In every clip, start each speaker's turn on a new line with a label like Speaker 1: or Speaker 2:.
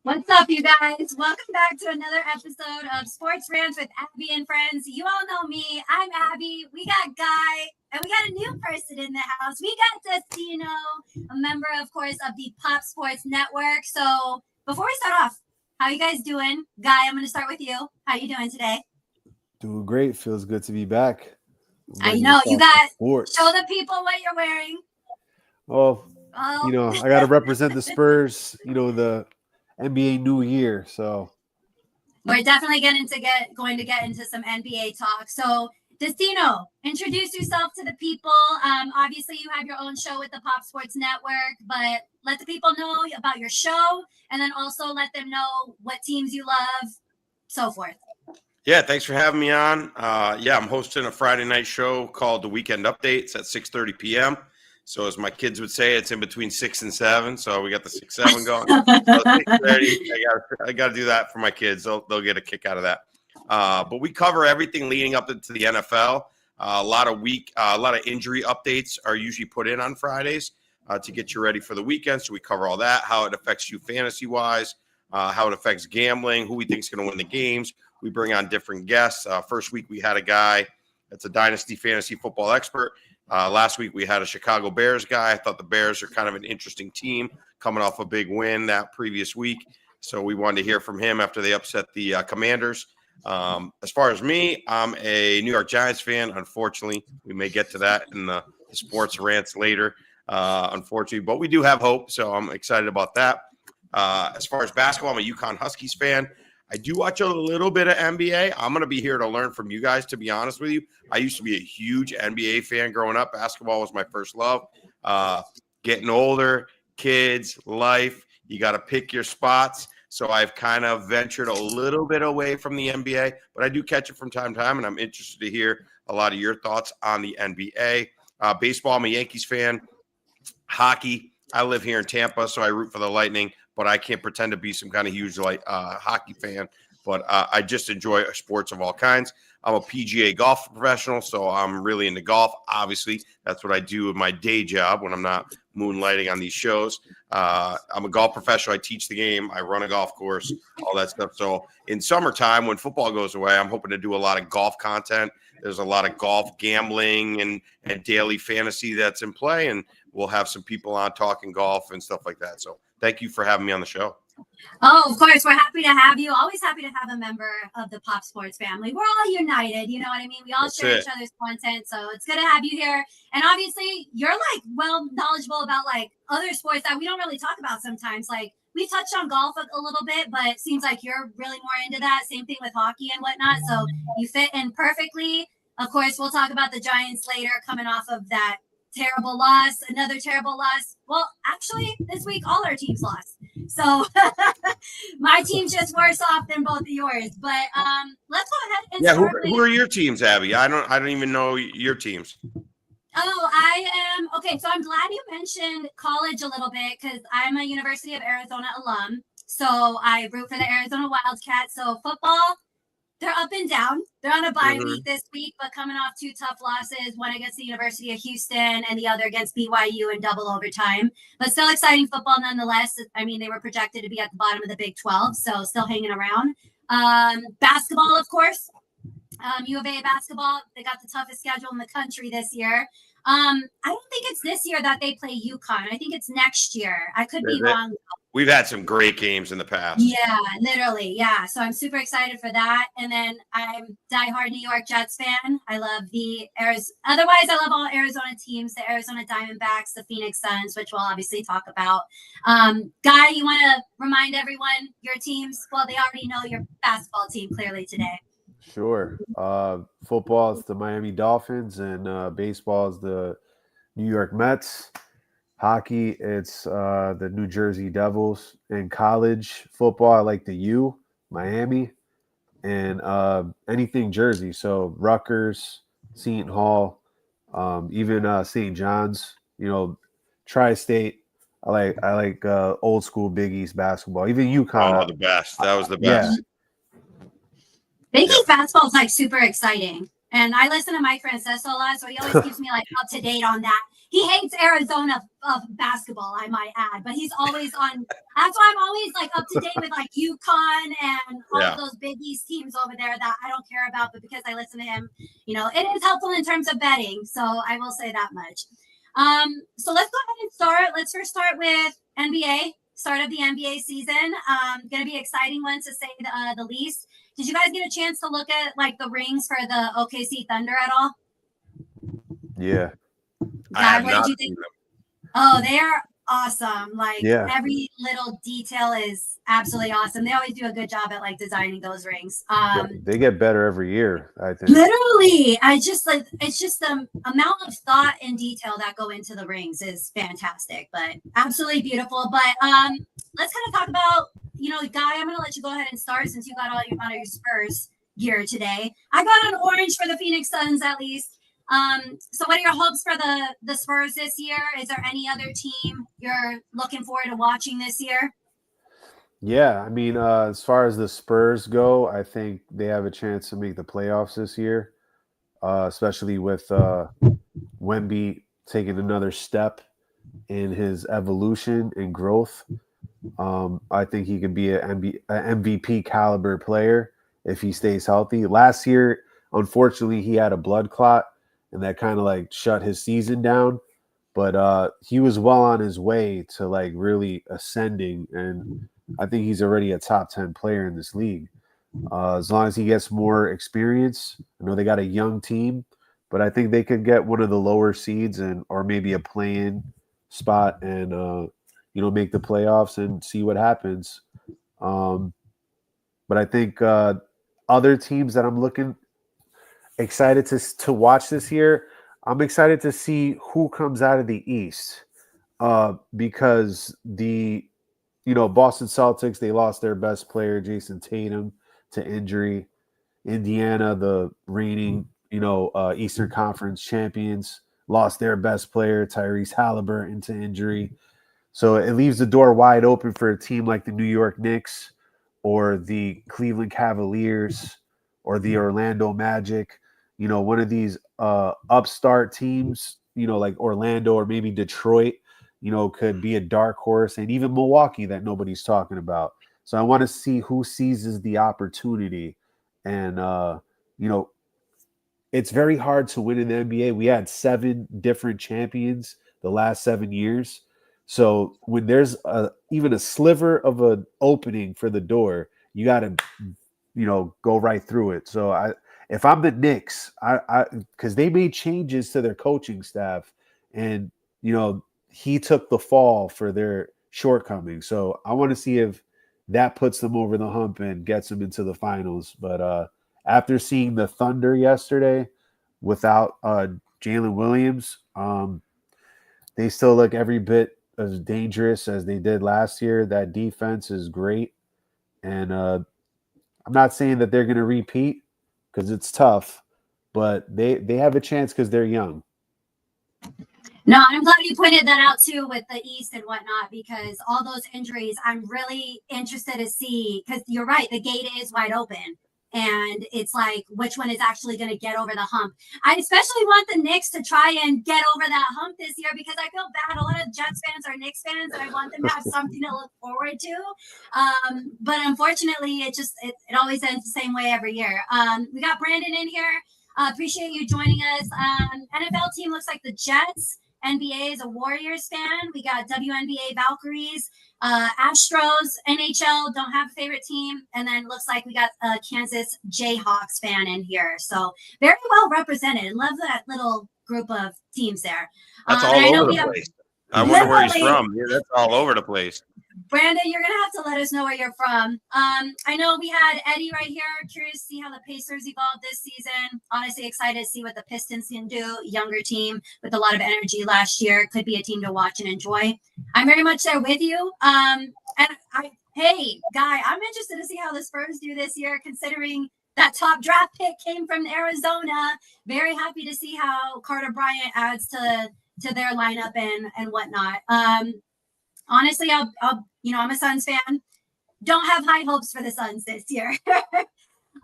Speaker 1: What's up, you guys? Welcome back to another episode of Sports Rants with Abby and friends. You all know me. I'm Abby. We got Guy, and we got a new person in the house. We got Destino, a member, of course, of the Pop Sports Network. So before we start off, how you guys doing? Guy, I'm going to start with you. How you doing today?
Speaker 2: Doing great. Feels good to be back.
Speaker 1: I know. You got show the people what you're wearing.
Speaker 2: Well, I got to represent the Spurs, the NBA new year. So
Speaker 1: we're definitely going to get into some NBA talk. So Destino, introduce yourself to the people. Obviously, you have your own show with the Pop Sports Network, but let the people know about your show and then also let them know what teams you love, so forth.
Speaker 3: Yeah, thanks for having me on. I'm hosting a Friday night show called The Weekend Updates at 6:30 p.m. So as my kids would say, it's in between 6 and 7. So we got the 6-7 going. So 6:30, I got to do that for my kids. They'll get a kick out of that. But we cover everything leading up into the NFL. A lot of injury updates are usually put in on Fridays to get you ready for the weekend. So we cover all that, how it affects you fantasy-wise, how it affects gambling, who we think is going to win the games. We bring on different guests. First week, we had a guy that's a dynasty fantasy football expert. Last week, we had a Chicago Bears guy. I thought the Bears are kind of an interesting team coming off a big win that previous week. So we wanted to hear from him after they upset the Commanders. As far as me, I'm a New York Giants fan. Unfortunately, we may get to that in the sports rants later, unfortunately. But we do have hope, so I'm excited about that. As far as basketball, I'm a UConn Huskies fan. I do watch a little bit of NBA. I'm going to be here to learn from you guys, to be honest with you. I used to be a huge NBA fan growing up. Basketball was my first love. Getting older, kids, life, you got to pick your spots. So I've kind of ventured a little bit away from the NBA, but I do catch it from time to time, and I'm interested to hear a lot of your thoughts on the NBA. Baseball, I'm a Yankees fan. Hockey, I live here in Tampa, so I root for the Lightning. But I can't pretend to be some kind of huge hockey fan. But I just enjoy sports of all kinds. I'm a PGA golf professional, so I'm really into golf. Obviously, that's what I do with my day job when I'm not moonlighting on these shows. I'm a golf professional. I teach the game. I run a golf course, all that stuff. So in summertime, when football goes away, I'm hoping to do a lot of golf content. There's a lot of golf gambling and daily fantasy that's in play, and we'll have some people on talking golf and stuff like that. So thank you for having me on the show.
Speaker 1: Oh, of course. We're happy to have you. Always happy to have a member of the Pop Sports family. We're all united. You know what I mean? We all share each other's content. So it's good to have you here. And obviously, you're well knowledgeable about other sports that we don't really talk about sometimes. We touched on golf a little bit, but it seems like you're really more into that. Same thing with hockey and whatnot. So you fit in perfectly. Of course, we'll talk about the Giants later, coming off of that terrible loss, another terrible loss. Well, actually, this week, all our teams lost. So my team's just worse off than both of yours. But let's go ahead and start.
Speaker 3: Who are your teams, Abby? I don't even know your teams.
Speaker 1: Oh, I am. Okay, so I'm glad you mentioned college a little bit because I'm a University of Arizona alum. So I root for the Arizona Wildcats. So football, they're up and down. They're on a bye week this week, but coming off two tough losses, one against the University of Houston and the other against BYU in double overtime. But still exciting football nonetheless. I mean, they were projected to be at the bottom of the Big 12, so still hanging around. Basketball, of course. U of A basketball, they got the toughest schedule in the country this year. I don't think it's this year that they play UConn. I think it's next year. I could be wrong.
Speaker 3: We've had some great games in the past.
Speaker 1: Yeah, literally. Yeah. So I'm super excited for that. And then I'm diehard New York Jets fan. I love otherwise I love all Arizona teams, the Arizona Diamondbacks, the Phoenix Suns, which we'll obviously talk about. Guy, you want to remind everyone your teams? Well, they already know your basketball team clearly today.
Speaker 2: Sure. Football is the Miami Dolphins, and baseball is the New York Mets. Hockey, it's the New Jersey Devils. And college football, I like the U, Miami, and anything Jersey. So Rutgers, Seton Hall, even St. John's. Tri-State. I like old school Big East basketball. Even UConn.
Speaker 3: Oh, the best. That was the best.
Speaker 1: Yeah. Big East basketball is super exciting. And I listen to Mike Francesco a lot, so he always keeps me up to date on that. He hates Arizona basketball, I might add, but he's always on. That's why I'm always like up to date with like UConn and all of those Big East teams over there that I don't care about, but because I listen to him, it is helpful in terms of betting. So I will say that much. So let's go ahead and start. Let's first start with NBA. Start of the NBA season. Going to be an exciting one to say the least. Did you guys get a chance to look at like the rings for the OKC Thunder at all?
Speaker 2: Yeah.
Speaker 3: I have
Speaker 1: what
Speaker 3: not
Speaker 1: did you
Speaker 3: seen
Speaker 1: think?
Speaker 3: them.
Speaker 1: Oh, they're awesome. Like
Speaker 2: Yeah.
Speaker 1: every little detail is absolutely awesome. They always do a good job at like designing those rings.
Speaker 2: They get better every year, I think.
Speaker 1: Literally, it's just the amount of thought and detail that go into the rings is fantastic, but absolutely beautiful. But let's kind of talk about, Guy, I'm gonna let you go ahead and start since you got all your Spurs gear today. I got an orange for the Phoenix Suns at least. So what are your hopes for the Spurs this year? Is there any other team you're looking forward to watching this year?
Speaker 2: Yeah, I mean, as far as the Spurs go, I think they have a chance to make the playoffs this year, especially with Wemby taking another step in his evolution and growth. I think he could be an MVP caliber player if he stays healthy. Last year, unfortunately, he had a blood clot, and that kind of like shut his season down. But he was well on his way to like really ascending, and I think he's already a top 10 player in this league. As long as he gets more experience, I know they got a young team, but I think they could get one of the lower seeds or maybe a play-in spot and make the playoffs and see what happens. But I think other teams that I'm looking excited to watch this year, I'm excited to see who comes out of the East because the Boston Celtics, they lost their best player, Jason Tatum, to injury. Indiana, the reigning, Eastern Conference champions, lost their best player, Tyrese Halliburton, to injury. So it leaves the door wide open for a team like the New York Knicks or the Cleveland Cavaliers or the Orlando Magic, one of these upstart teams, like Orlando or maybe Detroit, could be a dark horse, and even Milwaukee that nobody's talking about. So I want to see who seizes the opportunity. And, it's very hard to win in the NBA. We had 7 different champions the last 7 years. So when there's even a sliver of an opening for the door, you got to, go right through it. So if I'm the Knicks, because they made changes to their coaching staff, and he took the fall for their shortcomings. So I want to see if that puts them over the hump and gets them into the finals. But after seeing the Thunder yesterday without Jalen Williams, they still look every bit as dangerous as they did last year. That defense is great. And I'm not saying that they're going to repeat because it's tough, but they have a chance because they're young.
Speaker 1: No, I'm glad you pointed that out too with the East and whatnot, because all those injuries, I'm really interested to see, because you're right, the gate is wide open. And it's like, which one is actually going to get over the hump? I especially want the Knicks to try and get over that hump this year, because I feel bad. A lot of Jets fans are Knicks fans, and I want them to have something to look forward to. But unfortunately, it always ends the same way every year. We got Brandon in here. Appreciate you joining us. NFL team looks like the Jets. NBA is a Warriors fan. We got WNBA Valkyries, Astros, NHL, don't have a favorite team. And then looks like we got a Kansas Jayhawks fan in here. So very well represented. Love that little group of teams there.
Speaker 3: That's all over the place. I wonder where he's from. Yeah, that's all over the place.
Speaker 1: Brandon, you're going to have to let us know where you're from. I know we had Eddie right here. Curious to see how the Pacers evolved this season. Honestly, excited to see what the Pistons can do. Younger team with a lot of energy last year. Could be a team to watch and enjoy. I'm very much there with you. Hey, Guy, I'm interested to see how the Spurs do this year, considering that top draft pick came from Arizona. Very happy to see how Carter Bryant adds to their lineup and whatnot. Honestly, I'm a Suns fan. Don't have high hopes for the Suns this year.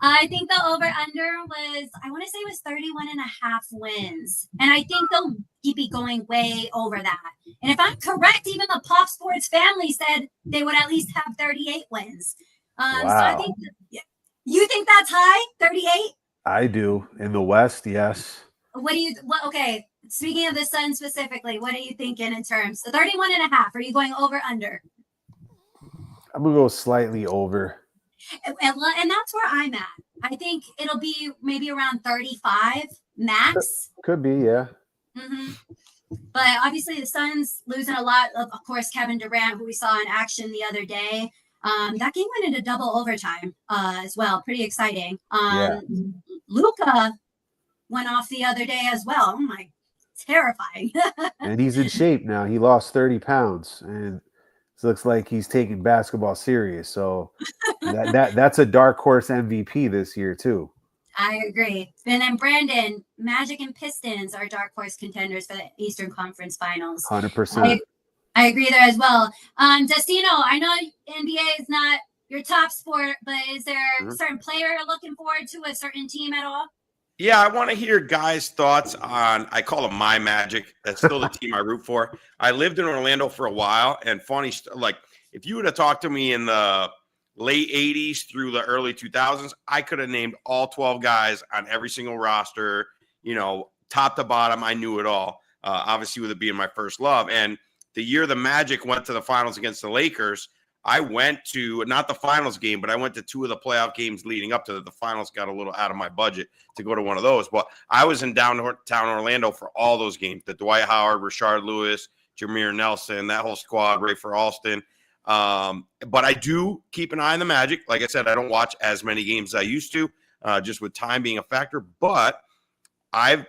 Speaker 1: I think the over-under was, I want to say it was 31.5 wins. And I think they'll he'd be going way over that. And if I'm correct, even the Pop Sports family said they would at least have 38 wins.
Speaker 2: Wow.
Speaker 1: So I think, you think that's high, 38?
Speaker 2: I do. In the West, yes.
Speaker 1: Okay, speaking of the Sun specifically, what are you thinking in terms? So 31 and a half, are you going over, under?
Speaker 2: I'm going to go slightly over.
Speaker 1: And that's where I'm at. I think it'll be maybe around 35 max.
Speaker 2: Could be, yeah.
Speaker 1: Mm-hmm. But obviously the Suns losing a lot of course, Kevin Durant, who we saw in action the other day. That game went into double overtime as well. Pretty exciting.
Speaker 2: Yeah.
Speaker 1: Luka went off the other day as well. Oh my, terrifying.
Speaker 2: And he's in shape now. He lost 30 pounds, and it looks like he's taking basketball serious. So that's a dark horse MVP this year too.
Speaker 1: I agree. And then Brandon, Magic and Pistons are dark horse contenders for the Eastern Conference Finals.
Speaker 2: 100%.
Speaker 1: I agree there as well. Destino, I know NBA is not your top sport, but is there a certain player you're looking forward to, a certain team at all?
Speaker 3: Yeah, I want to hear guys' thoughts on, I call them my Magic. That's still the team I root for. I lived in Orlando for a while, and funny, like, if you would have talked to me in the late 80s through the early 2000s, I could have named all 12 guys on every single roster, top to bottom. I knew it all, obviously with it being my first love. And the year the Magic went to the finals against the Lakers, I went to, not the finals game, but I went to two of the playoff games leading up to that. The finals got a little out of my budget to go to one of those. But I was in downtown Orlando for all those games. The Dwight Howard, Rashard Lewis, Jameer Nelson, that whole squad, Rafer Alston. But I do keep an eye on the Magic. Like I said, I don't watch as many games as I used to, just with time being a factor. But I've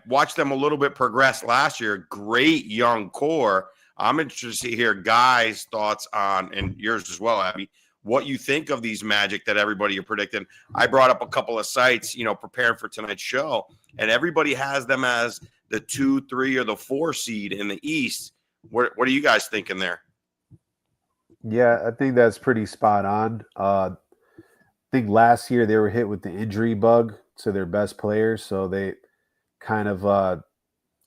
Speaker 3: watched them a little bit progress last year. Great young core. I'm interested to hear guys' thoughts on, and yours as well, Abby, what you think of these Magic that everybody are predicting. I brought up a couple of sites, preparing for tonight's show, and everybody has them as the 2, 3, or the 4 seed in the East. What are you guys thinking there?
Speaker 2: Yeah, I think that's pretty spot on. I think last year they were hit with the injury bug to their best players, so they kind of,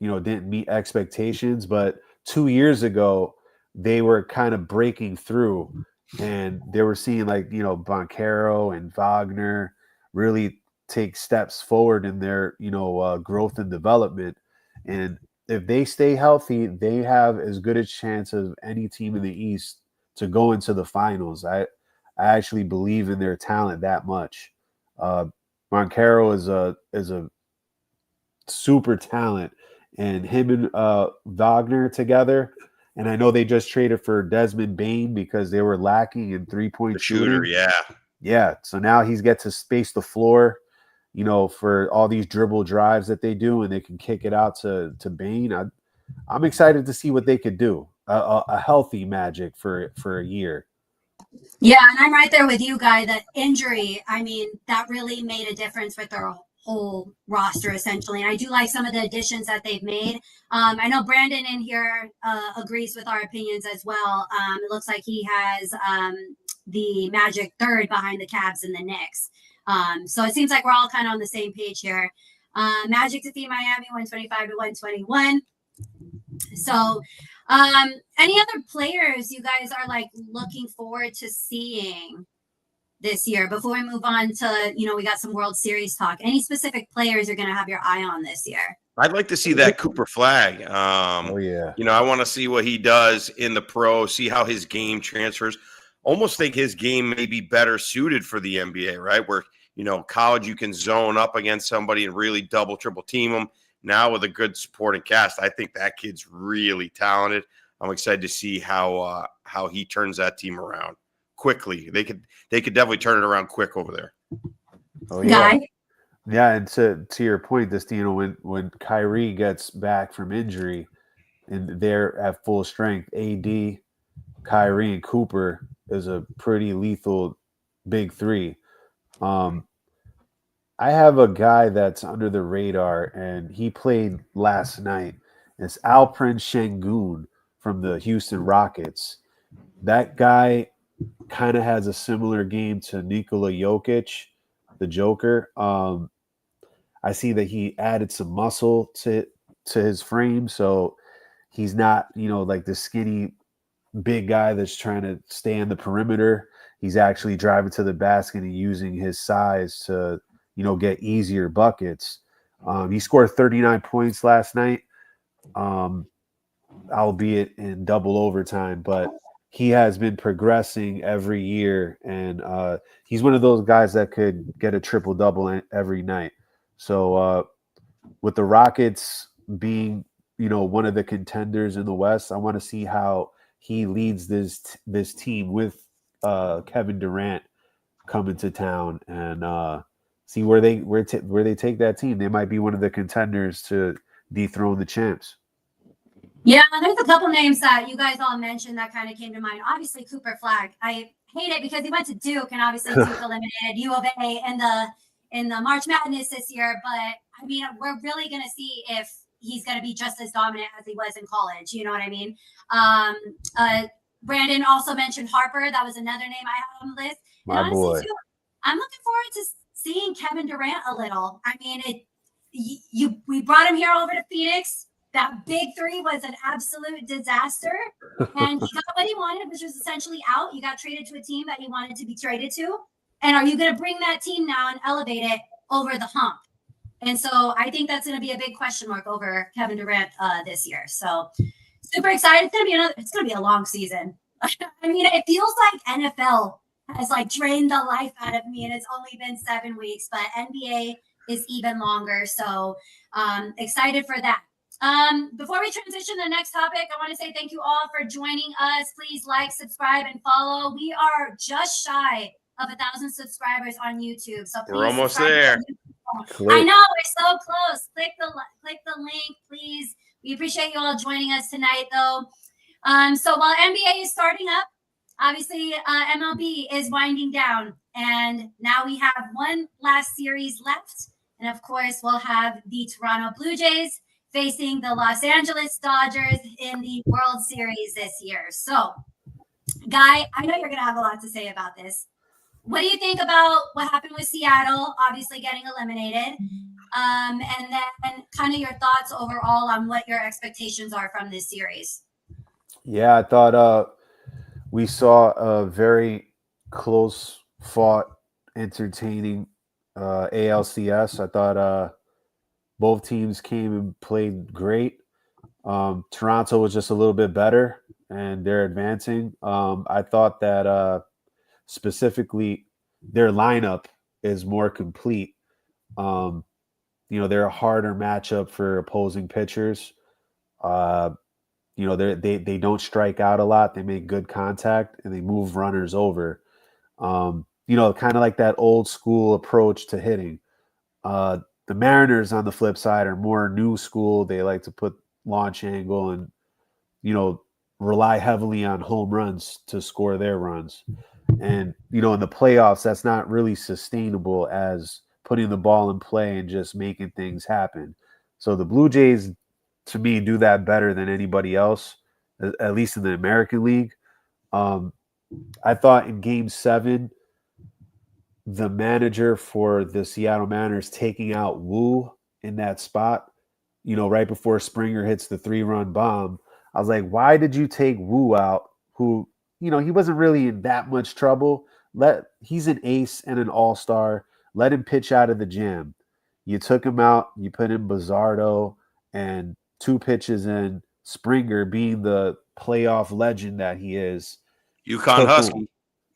Speaker 2: didn't meet expectations, but 2 years ago, they were kind of breaking through, and they were seeing Banchero and Wagner really take steps forward in their, growth and development. And if they stay healthy, they have as good a chance as any team in the East to go into the finals. I actually believe in their talent that much. Banchero is a super talent. And him and Wagner together, and I know they just traded for Desmond Bane because they were lacking in three-point shooter. Yeah. So now he's get to space the floor, for all these dribble drives that they do, and they can kick it out to Bane. I'm excited to see what they could do. A healthy Magic for a year.
Speaker 1: Yeah, and I'm right there with you, Guy. That injury, that really made a difference with their whole roster essentially. And I do like some of the additions that they've made. I know Brandon in here agrees with our opinions as well. It looks like he has the Magic third behind the Cavs and the Knicks. So it seems like we're all kind of on the same page here. Magic defeat Miami 125-121. So any other players you guys are looking forward to seeing this year before we move on to, we got some World Series talk? Any specific players you're going to have your eye on this year?
Speaker 3: I'd like to see that Cooper Flag.
Speaker 2: Oh, yeah.
Speaker 3: I want to see what he does in the pro, see how his game transfers. Almost think his game may be better suited for the NBA, right? Where, college, you can zone up against somebody and really double, triple team them. Now with a good supporting cast, I think that kid's really talented. I'm excited to see how he turns that team around quickly. They could definitely turn it around quick over there.
Speaker 2: Oh yeah. Yeah, and to your point, Destino, when Kyrie gets back from injury and they're at full strength, AD, Kyrie, and Cooper is a pretty lethal big three. I have a guy that's under the radar, and he played last night. It's Alperen Şengün from the Houston Rockets. That guy kind of has a similar game to Nikola Jokic, the Joker. I see that he added some muscle to to his frame, so he's not, like the skinny big guy that's trying to stay in the perimeter. He's actually driving to the basket and using his size to, get easier buckets. He scored 39 points last night, albeit in double overtime, but he has been progressing every year, and he's one of those guys that could get a triple-double every night. So with the Rockets being, one of the contenders in the West, I want to see how he leads this team with Kevin Durant coming to town, and see where they take that team. They might be one of the contenders to dethrone the champs.
Speaker 1: Yeah, there's a couple names that you guys all mentioned that kind of came to mind. Obviously, Cooper Flag. I hate it because he went to Duke, and obviously Duke eliminated U of A in the March Madness this year. But I mean, we're really going to see if he's going to be just as dominant as he was in college. You know what I mean? Brandon also mentioned Harper. That was another name I had on the list. And
Speaker 2: My
Speaker 1: honestly,
Speaker 2: boy.
Speaker 1: too, I'm looking forward to seeing Kevin Durant a little. I mean, we brought him here over to Phoenix. That big three was an absolute disaster, and he got what he wanted, which was essentially out. You got traded to a team that he wanted to be traded to. And are you going to bring that team now and elevate it over the hump? And so I think that's going to be a big question mark over Kevin Durant this year. So super excited. It's going to be a long season. I mean, it feels like NFL has like drained the life out of me, and it's only been 7 weeks, but NBA is even longer. So excited for that. Before we transition to the next topic, I want to say thank you all for joining us. Please like, subscribe, and follow. We are just shy of 1,000 subscribers on YouTube. So please,
Speaker 3: we're almost there.
Speaker 1: I know, we're so close. Click the link, please. We appreciate you all joining us tonight, though. So while NBA is starting up, obviously MLB is winding down, and now we have one last series left. And of course, we'll have the Toronto Blue Jays facing the Los Angeles Dodgers in the World Series this year. So, Guy, I know you're going to have a lot to say about this. What do you think about what happened with Seattle, obviously getting eliminated? And then kind of your thoughts overall on what your expectations are from this series.
Speaker 2: Yeah, I thought we saw a very close fought, entertaining ALCS. I thought both teams came and played great. Toronto was just a little bit better, and they're advancing. I thought that specifically their lineup is more complete. They're a harder matchup for opposing pitchers. They don't strike out a lot. They make good contact, and they move runners over. Kind of like that old school approach to hitting. The Mariners, on the flip side, are more new school. They like to put launch angle and, rely heavily on home runs to score their runs. And, in the playoffs, that's not really sustainable as putting the ball in play and just making things happen. So the Blue Jays, to me, do that better than anybody else, at least in the American League. I thought in Game 7, the manager for the Seattle Mariners taking out Wu in that spot, right before Springer hits the 3-run bomb. I was like, why did you take Wu out, who, he wasn't really in that much trouble. He's an ace and an all-star. Let him pitch out of the jam. You took him out. You put in Bizardo, and 2 pitches in, Springer, being the playoff legend that he is.
Speaker 3: UConn Husky.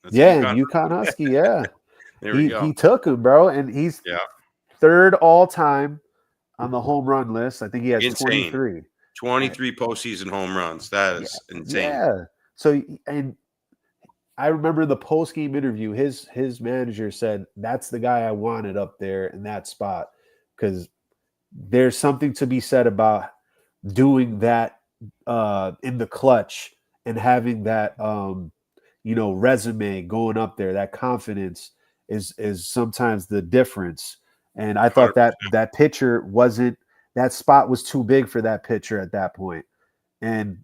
Speaker 2: UConn Husky, yeah. He took him, bro, and he's third all time on the home run list. I think he has
Speaker 3: insane.
Speaker 2: 23.
Speaker 3: 23 postseason home runs. That is insane.
Speaker 2: Yeah. So, and I remember the post-game interview, his manager said, that's the guy I wanted up there in that spot, because there's something to be said about doing that in the clutch and having that resume going up there. That confidence is sometimes the difference. And I thought
Speaker 3: 100%.
Speaker 2: that pitcher wasn't, that spot was too big for that pitcher at that point. And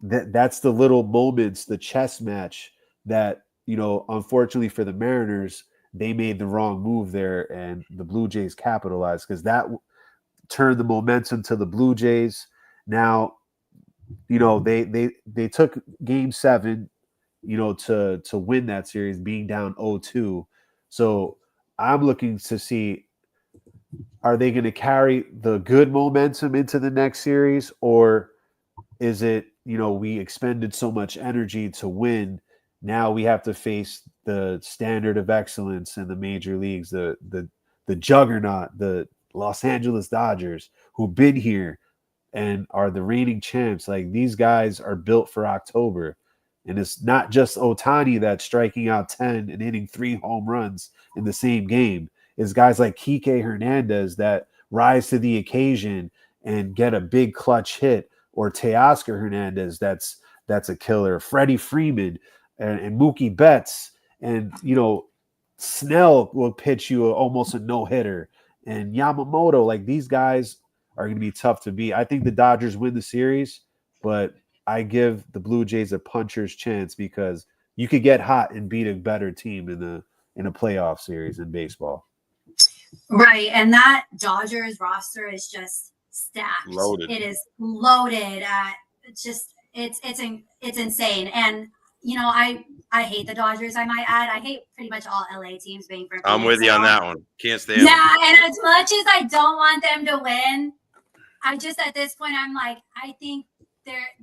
Speaker 2: that's the little moments, the chess match that, unfortunately for the Mariners, they made the wrong move there, and the Blue Jays capitalized, because turned the momentum to the Blue Jays. Now, they took Game 7, to win that series, being down 0-2. So I'm looking to see, are they going to carry the good momentum into the next series, or is it, we expended so much energy to win, now we have to face the standard of excellence in the major leagues, the juggernaut, the Los Angeles Dodgers, who've been here and are the reigning champs. Like, these guys are built for October. And it's not just Ohtani that's striking out 10 and hitting 3 home runs in the same game. It's guys like Kike Hernandez that rise to the occasion and get a big clutch hit, or Teoscar Hernandez that's a killer. Freddie Freeman and Mookie Betts, and Snell will pitch you almost a no-hitter. And Yamamoto, like, these guys are going to be tough to beat. I think the Dodgers win the series, but I give the Blue Jays a puncher's chance, because you could get hot and beat a better team in a playoff series in baseball.
Speaker 1: Right, and that Dodgers roster is just stacked.
Speaker 3: Loaded.
Speaker 1: It is loaded. It's insane. And I hate the Dodgers. I might add, I hate pretty much all LA teams being for.
Speaker 3: I'm with you on that one. Can't stand them.
Speaker 1: Yeah, and as much as I don't want them to win, I just, at this point, I'm like, I think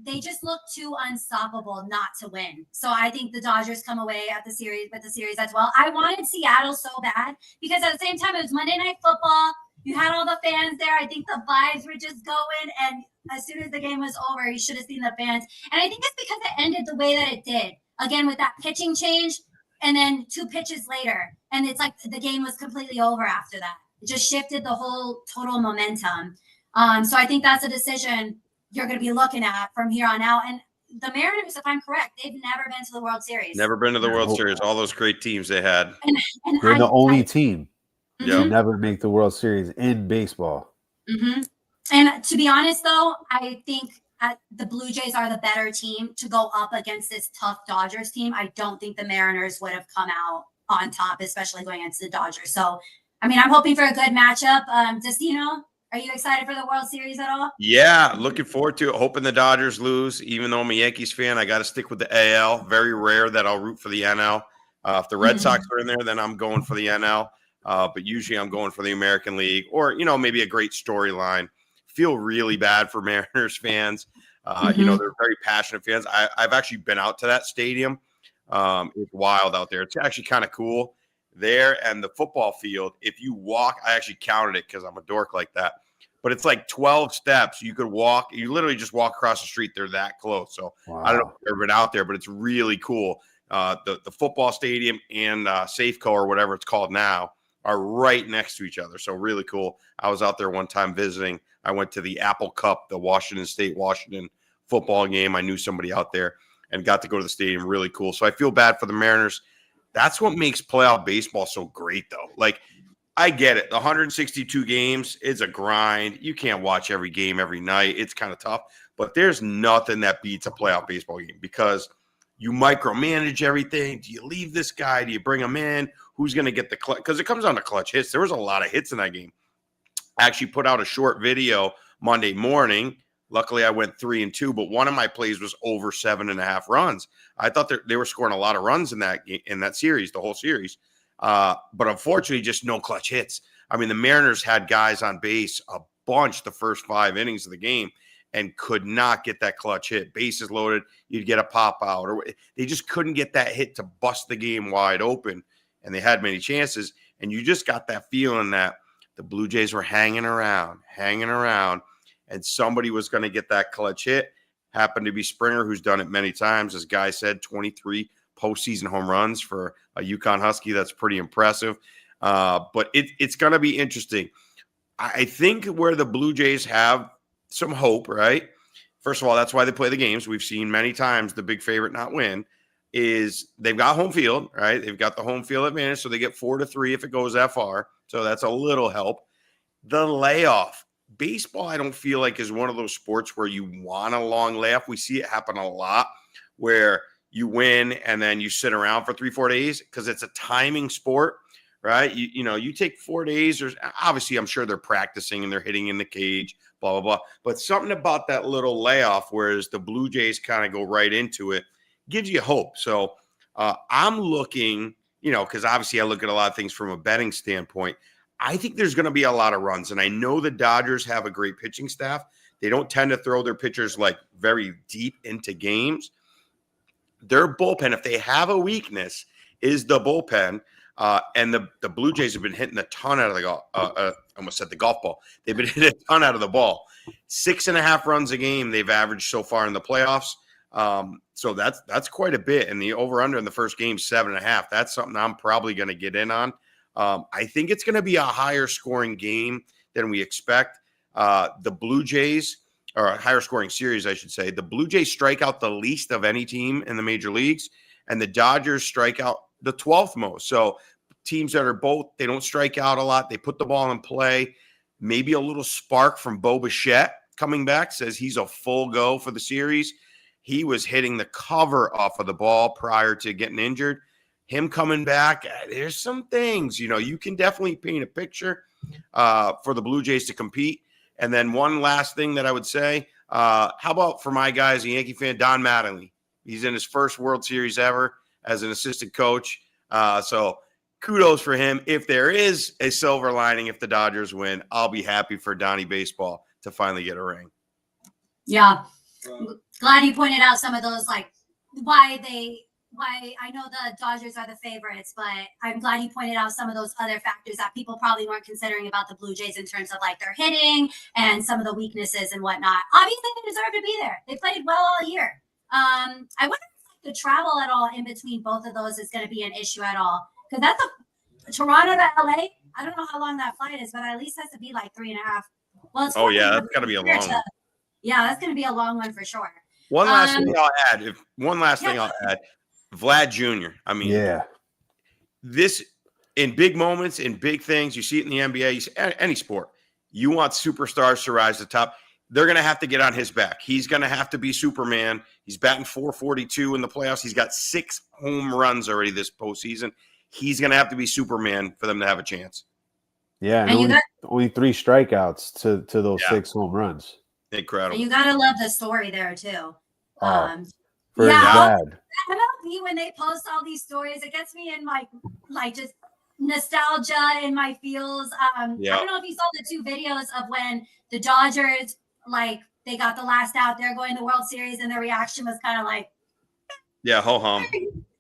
Speaker 1: they just look too unstoppable not to win. So I think the Dodgers come away with the series as well. I wanted Seattle so bad, because at the same time, it was Monday Night Football. You had all the fans there. I think the vibes were just going. And as soon as the game was over, you should have seen the fans. And I think it's because it ended the way that it did. Again, with that pitching change, and then 2 pitches later. And it's like the game was completely over after that. It just shifted the whole total momentum. So I think that's a decision you're going to be looking at from here on out. And the Mariners, if I'm correct, they've never been to the World Series.
Speaker 3: Never been to the World Series. All those great teams they had.
Speaker 1: And
Speaker 2: They're the only team
Speaker 3: to
Speaker 2: never make the World Series in baseball.
Speaker 1: Mm-hmm. And to be honest, though, I think the Blue Jays are the better team to go up against this tough Dodgers team. I don't think the Mariners would have come out on top, especially going against the Dodgers. So, I mean, I'm hoping for a good matchup. Are you excited for the World Series at all?
Speaker 3: Yeah, looking forward to it. Hoping the Dodgers lose. Even though I'm a Yankees fan, I got to stick with the AL. Very rare that I'll root for the NL. If the Red Sox are in there, then I'm going for the NL. But usually I'm going for the American League, or, maybe a great storyline. Feel really bad for Mariners fans. They're very passionate fans. I've actually been out to that stadium. It's wild out there. It's actually kind of cool there. And the football field, if you walk, I actually counted it because I'm a dork like that. But it's like 12 steps. You could walk. You literally just walk across the street. They're that close. So wow. I don't know if you've ever been out there, but it's really cool. The football stadium and Safeco, or whatever it's called now, are right next to each other. So really cool. I was out there one time visiting. I went to the Apple Cup, the Washington football game. I knew somebody out there and got to go to the stadium. Really cool. So I feel bad for the Mariners. That's what makes playoff baseball so great, though. Like, I get it. The 162 games is a grind. You can't watch every game every night. It's kind of tough. But there's nothing that beats a playoff baseball game, because you micromanage everything. Do you leave this guy? Do you bring him in? Who's going to get the clutch? Because it comes down to clutch hits. There was a lot of hits in that game. I actually put out a short video Monday morning. Luckily, I went 3-2, but one of my plays was over 7.5 runs. I thought they were scoring a lot of runs in that series, the whole series. But unfortunately, just no clutch hits. I mean, the Mariners had guys on base a bunch the first 5 innings of the game and could not get that clutch hit. Bases loaded, you'd get a pop out, or they just couldn't get that hit to bust the game wide open. And they had many chances. And you just got that feeling that the Blue Jays were hanging around, and somebody was going to get that clutch hit. Happened to be Springer, who's done it many times. As Guy said, 23 postseason home runs for a Yukon Husky. That's pretty impressive. But it's going to be interesting. I think where the Blue Jays have some hope, right? First of all, that's why they play the games. We've seen many times the big favorite not win. Is they've got home field, right? They've got the home field advantage, so they get 4-3 if it goes that far. So that's a little help. The layoff. Baseball, I don't feel like, is one of those sports where you want a long layoff. We see it happen a lot where you win and then you sit around for 3-4 days because it's a timing sport. right? You take 4 days, or obviously I'm sure they're practicing and they're hitting in the cage, blah, blah, blah. But something about that little layoff, whereas the Blue Jays kind of go right into it, gives you hope. So I'm looking, because obviously I look at a lot of things from a betting standpoint. I think there's going to be a lot of runs. And I know the Dodgers have a great pitching staff. They don't tend to throw their pitchers like very deep into games. Their bullpen, if they have a weakness, is the bullpen. And the Blue Jays have been hitting a ton out of the golf. I almost said the golf ball. They've been hitting a ton out of the ball. 6.5 runs a game they've averaged so far in the playoffs. So that's quite a bit. And the over-under in the first game, 7.5. That's something I'm probably going to get in on. I think it's going to be a higher scoring game than we expect. The Blue Jays, or a higher scoring series, I should say. The Blue Jays strike out the least of any team in the major leagues, and the Dodgers strike out the 12th most. So teams that are both, they don't strike out a lot. They put the ball in play. Maybe a little spark from Bo Bichette coming back, says he's a full go for the series. He was hitting the cover off of the ball prior to getting injured. Him coming back, there's some things, you can definitely paint a picture for the Blue Jays to compete. And then one last thing that I would say, how about for my guy as a Yankee fan, Don Mattingly? He's in his first World Series ever as an assistant coach. So kudos for him. If there is a silver lining, if the Dodgers win, I'll be happy for Donnie Baseball to finally get a ring.
Speaker 1: Yeah. Glad you pointed out some of those, like why I know the Dodgers are the favorites, but I'm glad you pointed out some of those other factors that people probably weren't considering about the Blue Jays in terms of like their hitting and some of the weaknesses and whatnot. Obviously, they deserve to be there. They played well all year. I wonder if the travel at all in between both of those is going to be an issue at all, because that's a Toronto to LA. I don't know how long that flight is, but at least has to be like 3.5. Well,
Speaker 3: oh yeah, that's got to be a long one.
Speaker 1: Yeah, that's going to be a long one for sure.
Speaker 3: One last thing I'll add. Vlad Jr. I mean,
Speaker 2: yeah,
Speaker 3: this in big moments, in big things, you see it in the NBA, you see any sport. You want superstars to rise to the top. They're going to have to get on his back. He's going to have to be Superman. He's batting .442 in the playoffs. He's got 6 home runs already this postseason. He's going to have to be Superman for them to have a chance.
Speaker 2: Yeah, and only 3 strikeouts to those 6 home runs.
Speaker 3: Incredible.
Speaker 1: And you got to love the story there too.
Speaker 2: For his dad.
Speaker 1: MLB, when they post all these stories, it gets me in my just nostalgia in my feels. I don't know if you saw the 2 videos of when the Dodgers, they got the last out, they're going to the World Series, and their reaction was kind of like,
Speaker 3: yeah, ho hum.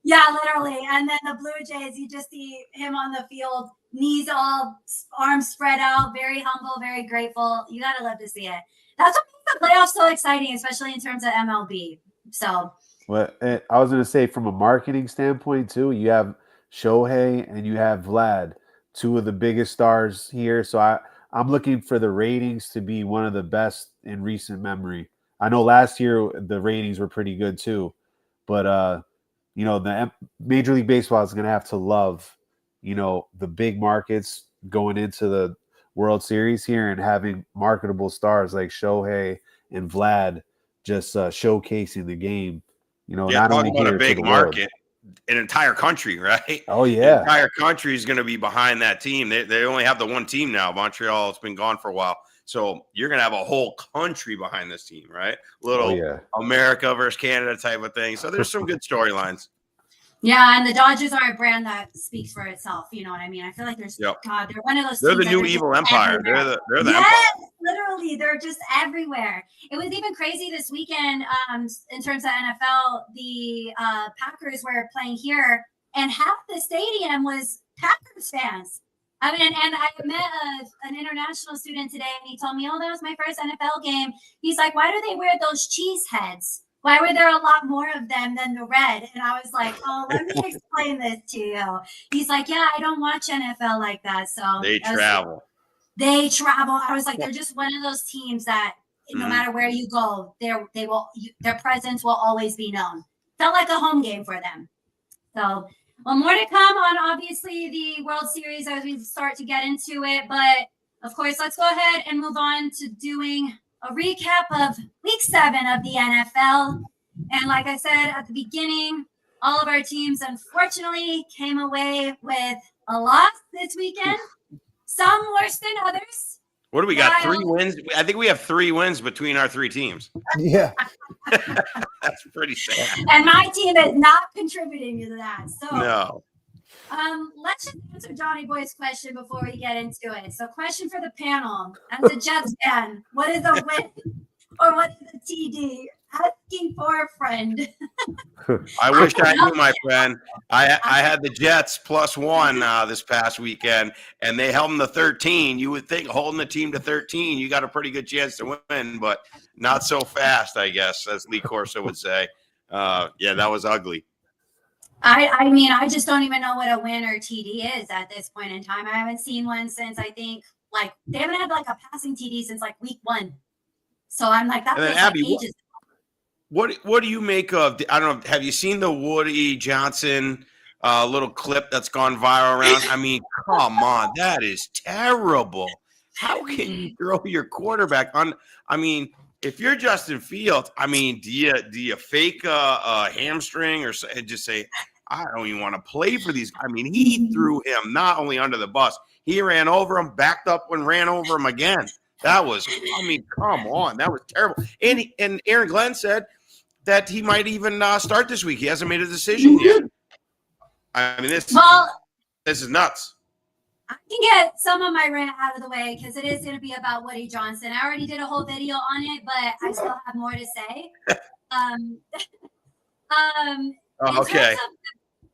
Speaker 1: Yeah, literally. And then the Blue Jays, you just see him on the field, knees all, arms spread out, very humble, very grateful. You gotta love to see it. That's what makes the playoffs so exciting, especially in terms of MLB. So.
Speaker 2: Well, I was going to say, from a marketing standpoint too, you have Shohei and you have Vlad, 2 of the biggest stars here. So I'm looking for the ratings to be one of the best in recent memory. I know last year the ratings were pretty good too, but the Major League Baseball is going to have to love, the big markets going into the World Series here and having marketable stars like Shohei and Vlad just showcasing the game.
Speaker 3: Not only about a big market, an entire country, right?
Speaker 2: Oh yeah,
Speaker 3: the entire country is going to be behind that team. They only have the one team now. Montreal has been gone for a while, so you're going to have a whole country behind this team, right? America versus Canada type of thing. So there's some good storylines.
Speaker 1: Yeah, and the Dodgers are a brand that speaks for itself. You know what I mean? I feel like there's God, they're one of those.
Speaker 3: They're the new evil empire. Everywhere. They're the
Speaker 1: yes,
Speaker 3: empire.
Speaker 1: Literally, they're just everywhere. It was even crazy this weekend. In terms of NFL, the Packers were playing here, and half the stadium was Packers fans. I mean, and I met an international student today, and he told me, "Oh, that was my first NFL game." He's like, "Why do they wear those cheese heads? Why were there a lot more of them than the red?" And I was like, "Oh, let me explain this to you." He's like, "Yeah, I don't watch NFL like that." So
Speaker 3: they travel.
Speaker 1: I was like, they're just one of those teams that no matter where you go, their presence will always be known. Felt like a home game for them. So, well, more to come on obviously the World Series as we start to get into it. But of course, let's go ahead and move on to doing a recap of week 7 of the NFL. And like I said at the beginning, all of our teams unfortunately came away with a loss this weekend. Some worse than others.
Speaker 3: What do we got? 3 wins? I think we have 3 wins between our 3 teams.
Speaker 2: Yeah.
Speaker 3: That's pretty sad.
Speaker 1: And my team is not contributing to that. So
Speaker 3: No.
Speaker 1: let's just answer Johnny Boy's question before we get into it. So, question for the panel: as a Jets fan, what is a win or what is a TD? Asking for a friend.
Speaker 3: I wish I knew, my friend. I had the Jets +1 this past weekend, and they held them to 13. You would think holding the team to 13, you got a pretty good chance to win, but not so fast, I guess, as Lee Corso would say. Yeah, that was ugly.
Speaker 1: I mean, I just don't even know what a win or TD is at this point in time. I haven't seen one since I think they haven't had a passing TD since week 1. So I'm like, that feels
Speaker 3: Abby,
Speaker 1: ages.
Speaker 3: What do you make of? I don't know. Have you seen the Woody Johnson little clip that's gone viral around? I mean, come on, that is terrible. How can you throw your quarterback on? I mean, if you're Justin Fields, I mean, do you fake a hamstring or just say, I don't even want to play for these? I mean, he threw him not only under the bus, he ran over him, backed up and ran over him again. That was, I mean, come on, that was terrible. And Aaron Glenn said that he might even start this week. He hasn't made a decision yet. I mean, this is nuts.
Speaker 1: I can get some of my rant out of the way because it is going to be about Woody Johnson. I already did a whole video on it, but I still have more to say.
Speaker 3: Okay.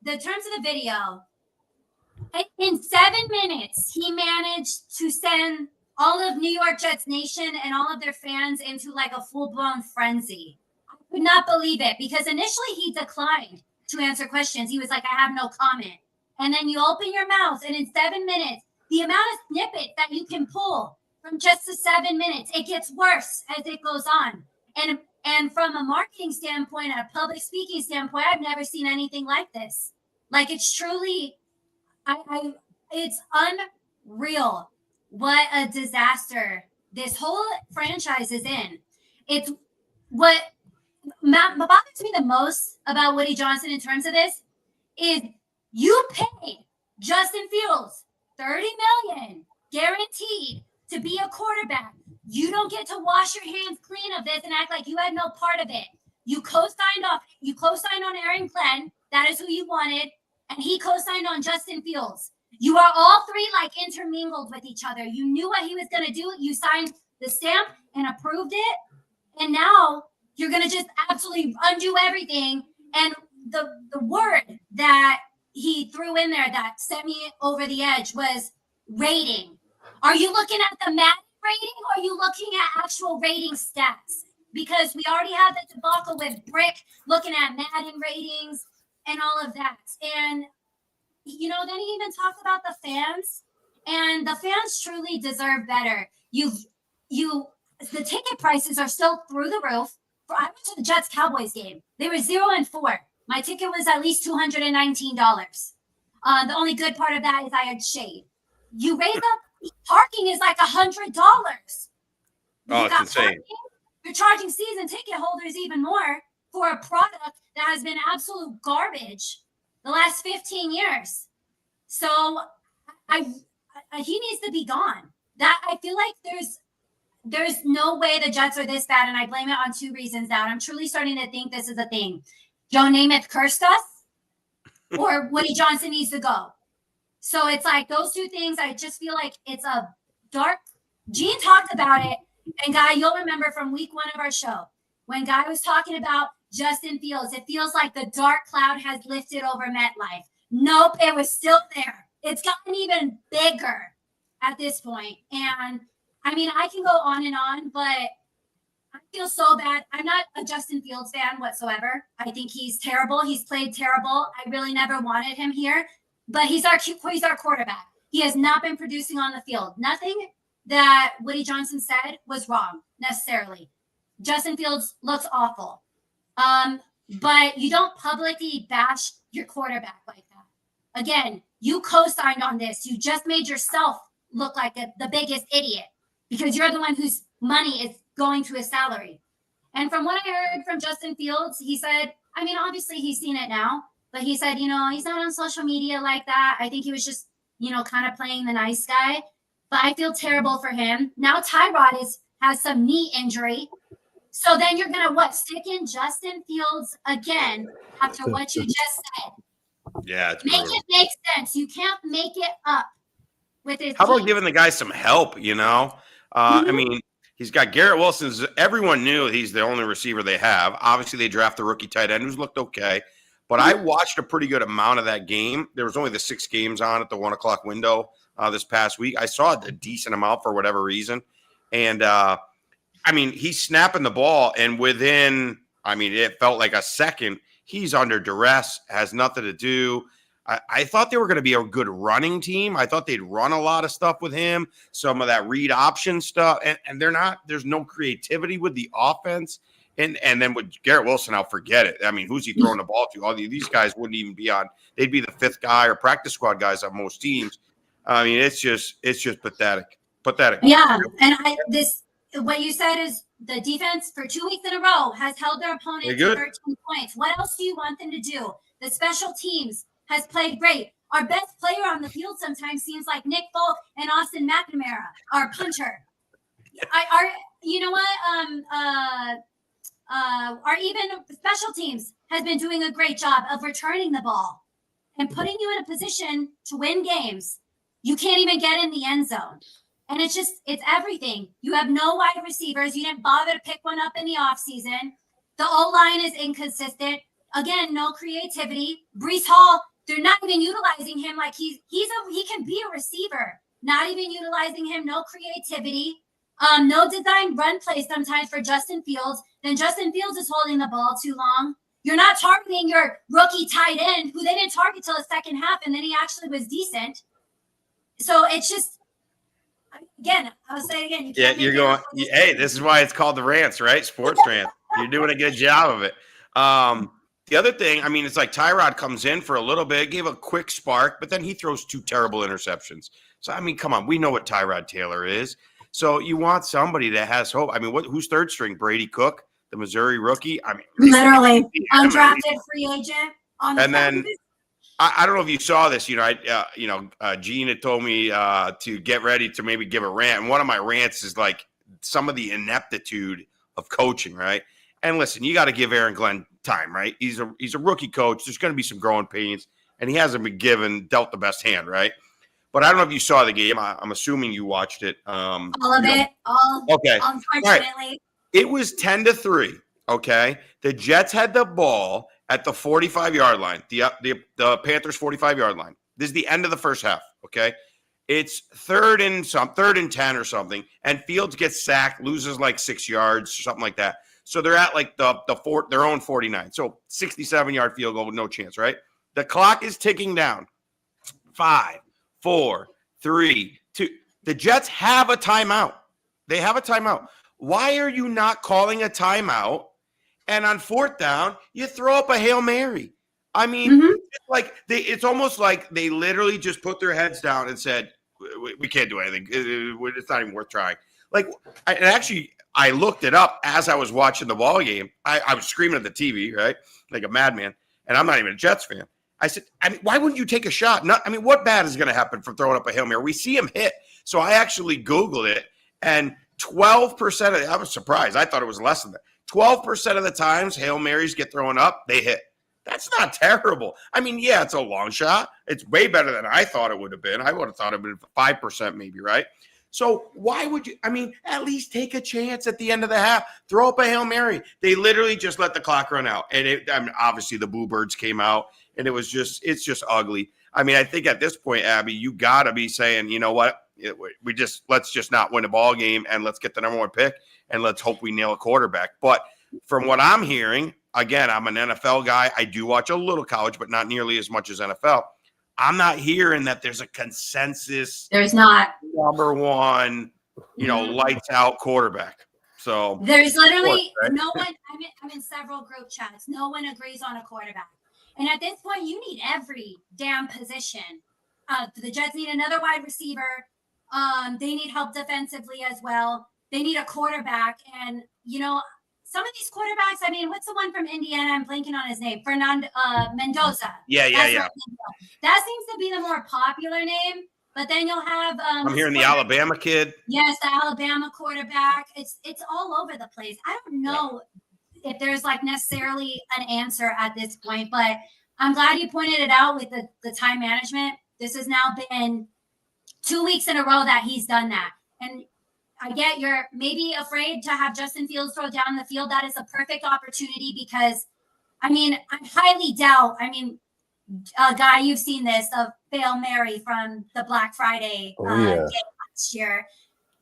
Speaker 1: In terms of the video, in 7 minutes, he managed to send all of New York Jets Nation and all of their fans into a full-blown frenzy. I could not believe it because initially he declined to answer questions. He was like, I have no comment. And then you open your mouth, and in 7 minutes, the amount of snippets that you can pull from just the 7 minutes, it gets worse as it goes on. And from a marketing standpoint, a public speaking standpoint, I've never seen anything like this. It's truly, it's unreal what a disaster this whole franchise is in. It's what bothers me the most about Woody Johnson in terms of this is you paid Justin Fields $30 million guaranteed to be a quarterback. You don't get to wash your hands clean of this and act like you had no part of it. You co-signed on Aaron Glenn. That is who you wanted. And he co-signed on Justin Fields. You are all three intermingled with each other. You knew what he was going to do. You signed the stamp and approved it. And now you're going to just absolutely undo everything. And the word that he threw in there that sent me over the edge was rating. Are you looking at the Madden rating or are you looking at actual rating stats? Because we already have the debacle with Brick looking at Madden ratings and all of that. And, then he even talked about the fans. And the fans truly deserve better. The ticket prices are still through the roof. I went to the Jets-Cowboys game. They were 0-4. My ticket was at least $219. The only good part of that is I had shade. You raise up parking is $100.
Speaker 3: Oh, it's insane.
Speaker 1: Parking, you're charging season ticket holders even more for a product that has been absolute garbage the last 15 years. So he needs to be gone. That I feel like there's no way the Jets are this bad, and I blame it on 2 reasons now. And I'm truly starting to think this is a thing. Joe Namath cursed us, or Woody Johnson needs to go. So it's those 2 things. I just feel like it's a dark. Gene talked about it, and Guy, you'll remember from week 1 of our show when Guy was talking about Justin Fields. It feels like the dark cloud has lifted over MetLife. Nope, it was still there. It's gotten even bigger at this point. And I mean, I can go on and on, but I feel so bad. I'm not a Justin Fields fan whatsoever. I think he's terrible. He's played terrible. I really never wanted him here, but he's our quarterback. He has not been producing on the field. Nothing that Woody Johnson said was wrong necessarily. Justin Fields looks awful. But you don't publicly bash your quarterback like that. Again, you co-signed on this. You just made yourself look like the biggest idiot because you're the one whose money is going to his salary. And from what I heard from Justin Fields, he said, I mean, obviously he's seen it now, but he said, he's not on social media like that. I think he was just kind of playing the nice guy. But I feel terrible for him. Now Tyrod has some knee injury. So then you're going to stick in Justin Fields again after what you just said.
Speaker 3: Yeah, it's
Speaker 1: Make
Speaker 3: brutal.
Speaker 1: it make sense. You can't make it up with his
Speaker 3: How about
Speaker 1: team.
Speaker 3: giving the guy some help, I mean, he's got Garrett Wilson's. Everyone knew he's the only receiver they have. Obviously, they draft a rookie tight end who's looked okay. But I watched a pretty good amount of that game. There was only the 6 games on at the 1 o'clock window this past week. I saw a decent amount for whatever reason. And, I mean, he's snapping the ball, and it felt like a second. He's under duress, has nothing to do. I thought they were going to be a good running team. I thought they'd run a lot of stuff with him, some of that read option stuff, and they're not. There's no creativity with the offense. And then with Garrett Wilson, I'll forget it. I mean, who's he throwing the ball to? All these guys wouldn't even be on. They'd be the 5th guy or practice squad guys on most teams. I mean, it's just pathetic. Pathetic.
Speaker 1: Yeah, and what you said is the defense for 2 weeks in a row has held their opponent to 13 points. What else do you want them to do? The special teams has played great. Our best player on the field sometimes seems like Nick Folk and Austin McNamara, our punter. You know what? Our even special teams has been doing a great job of returning the ball and putting you in a position to win games. You can't even get in the end zone. And it's everything. You have no wide receivers. You didn't bother to pick one up in the offseason. The O-line is inconsistent. Again, no creativity. Breece Hall, they're not even utilizing him like he can be a receiver. Not even utilizing him. No creativity. No design run play sometimes for Justin Fields. Then Justin Fields is holding the ball too long. You're not targeting your rookie tight end, who they didn't target till the second half, and then he actually was decent. So it's just, again, I'll say it again.
Speaker 3: You're going, hey, this is why it's called the Rants, right? Sports Rants. You're doing a good job of it. The other thing, I mean, it's like Tyrod comes in for a little bit, gave a quick spark, but then he throws 2 terrible interceptions. So, I mean, come on. We know what Tyrod Taylor is. So you want somebody that has hope. I mean, who's third string? Brady Cook, the Missouri rookie? I mean,
Speaker 1: literally undrafted free agent.
Speaker 3: And then I don't know if you saw this. Gene had told me to get ready to maybe give a rant. And one of my rants is like some of the ineptitude of coaching, right? And listen, you got to give Aaron Glenn time, right? He's a rookie coach. There's going to be some growing pains, and he hasn't been dealt the best hand, right? But I don't know if you saw the game. I'm assuming you watched it.
Speaker 1: All of it.
Speaker 3: Okay.
Speaker 1: Unfortunately.
Speaker 3: Right. It was 10-3. Okay. The Jets had the ball at the 45-yard line, the Panthers 45-yard line. This is the end of the first half. Okay. It's third and 10 or something. And Fields gets sacked, loses like 6 yards or something like that. So they're at like their own 49. So 67-yard field goal with no chance, right? The clock is ticking down. 5, 4, 3, 2. The Jets have a timeout. They have a timeout. Why are you not calling a timeout? And on 4th down, you throw up a Hail Mary. I mean, it's almost like they literally just put their heads down and said, we can't do anything. It's not even worth trying. I looked it up as I was watching the ball game. I was screaming at the TV, right? Like a madman. And I'm not even a Jets fan. I said, why wouldn't you take a shot? What bad is going to happen from throwing up a Hail Mary? We see him hit. So I actually Googled it, and 12% I was surprised. I thought it was less than that. 12% of the times Hail Marys get thrown up, they hit. That's not terrible. I mean, yeah, it's a long shot. It's way better than I thought it would have been. I would have thought it would have been 5% maybe, right? So why would you, at least take a chance at the end of the half. Throw up a Hail Mary. They literally just let the clock run out. And obviously the Boo Birds came out, and it's just ugly. I think at this point, Abby, you got to be saying, you know what? Let's just not win a ball game, and let's get the number 1 pick, and let's hope we nail a quarterback. But from what I'm hearing, again, I'm an NFL guy. I do watch a little college, but not nearly as much as NFL. I'm not hearing that there's a consensus.
Speaker 1: There's not
Speaker 3: number 1, lights out quarterback. So
Speaker 1: there's literally no one. I'm in several group chats. No one agrees on a quarterback. And at this point, you need every damn position. The Jets need another wide receiver. They need help defensively as well. They need a quarterback. And, some of these quarterbacks, I mean, what's the one from Indiana? I'm blanking on his name. Fernando Mendoza.
Speaker 3: Yeah.
Speaker 1: That seems to be the more popular name. But then you'll have
Speaker 3: I'm hearing the Alabama kid.
Speaker 1: Yes, the Alabama quarterback. It's all over the place. I don't know if there's like necessarily an answer at this point, but I'm glad you pointed it out with the time management. This has now been 2 weeks in a row that he's done that. And I get you're maybe afraid to have Justin Fields throw down the field. That is a perfect opportunity because, I mean, I highly doubt, a guy, you've seen this, of Hail Mary from the Black Friday game last year.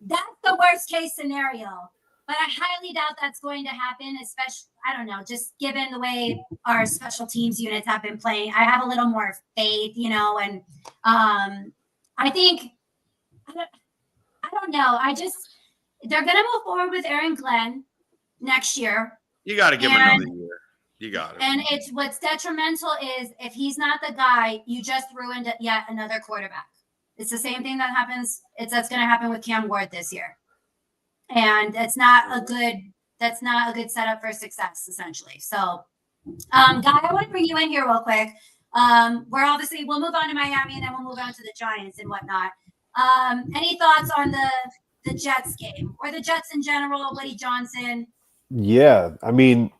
Speaker 1: That's the worst case scenario. But I highly doubt that's going to happen, especially, I don't know, just given the way our special teams units have been playing. I have a little more faith, and I think, I don't know. They're going to move forward with Aaron Glenn next year.
Speaker 3: You got to give him another year. You got it.
Speaker 1: And what's detrimental is if he's not the guy, you just ruined yet another quarterback. It's the same thing that's going to happen with Cam Ward this year. And that's not a good setup for success, essentially. So, Guy, I want to bring you in here real quick. We'll move on to Miami and then we'll move on to the Giants and whatnot. Any thoughts on the Jets game or the Jets in general, Woody Johnson?
Speaker 2: Yeah, I mean,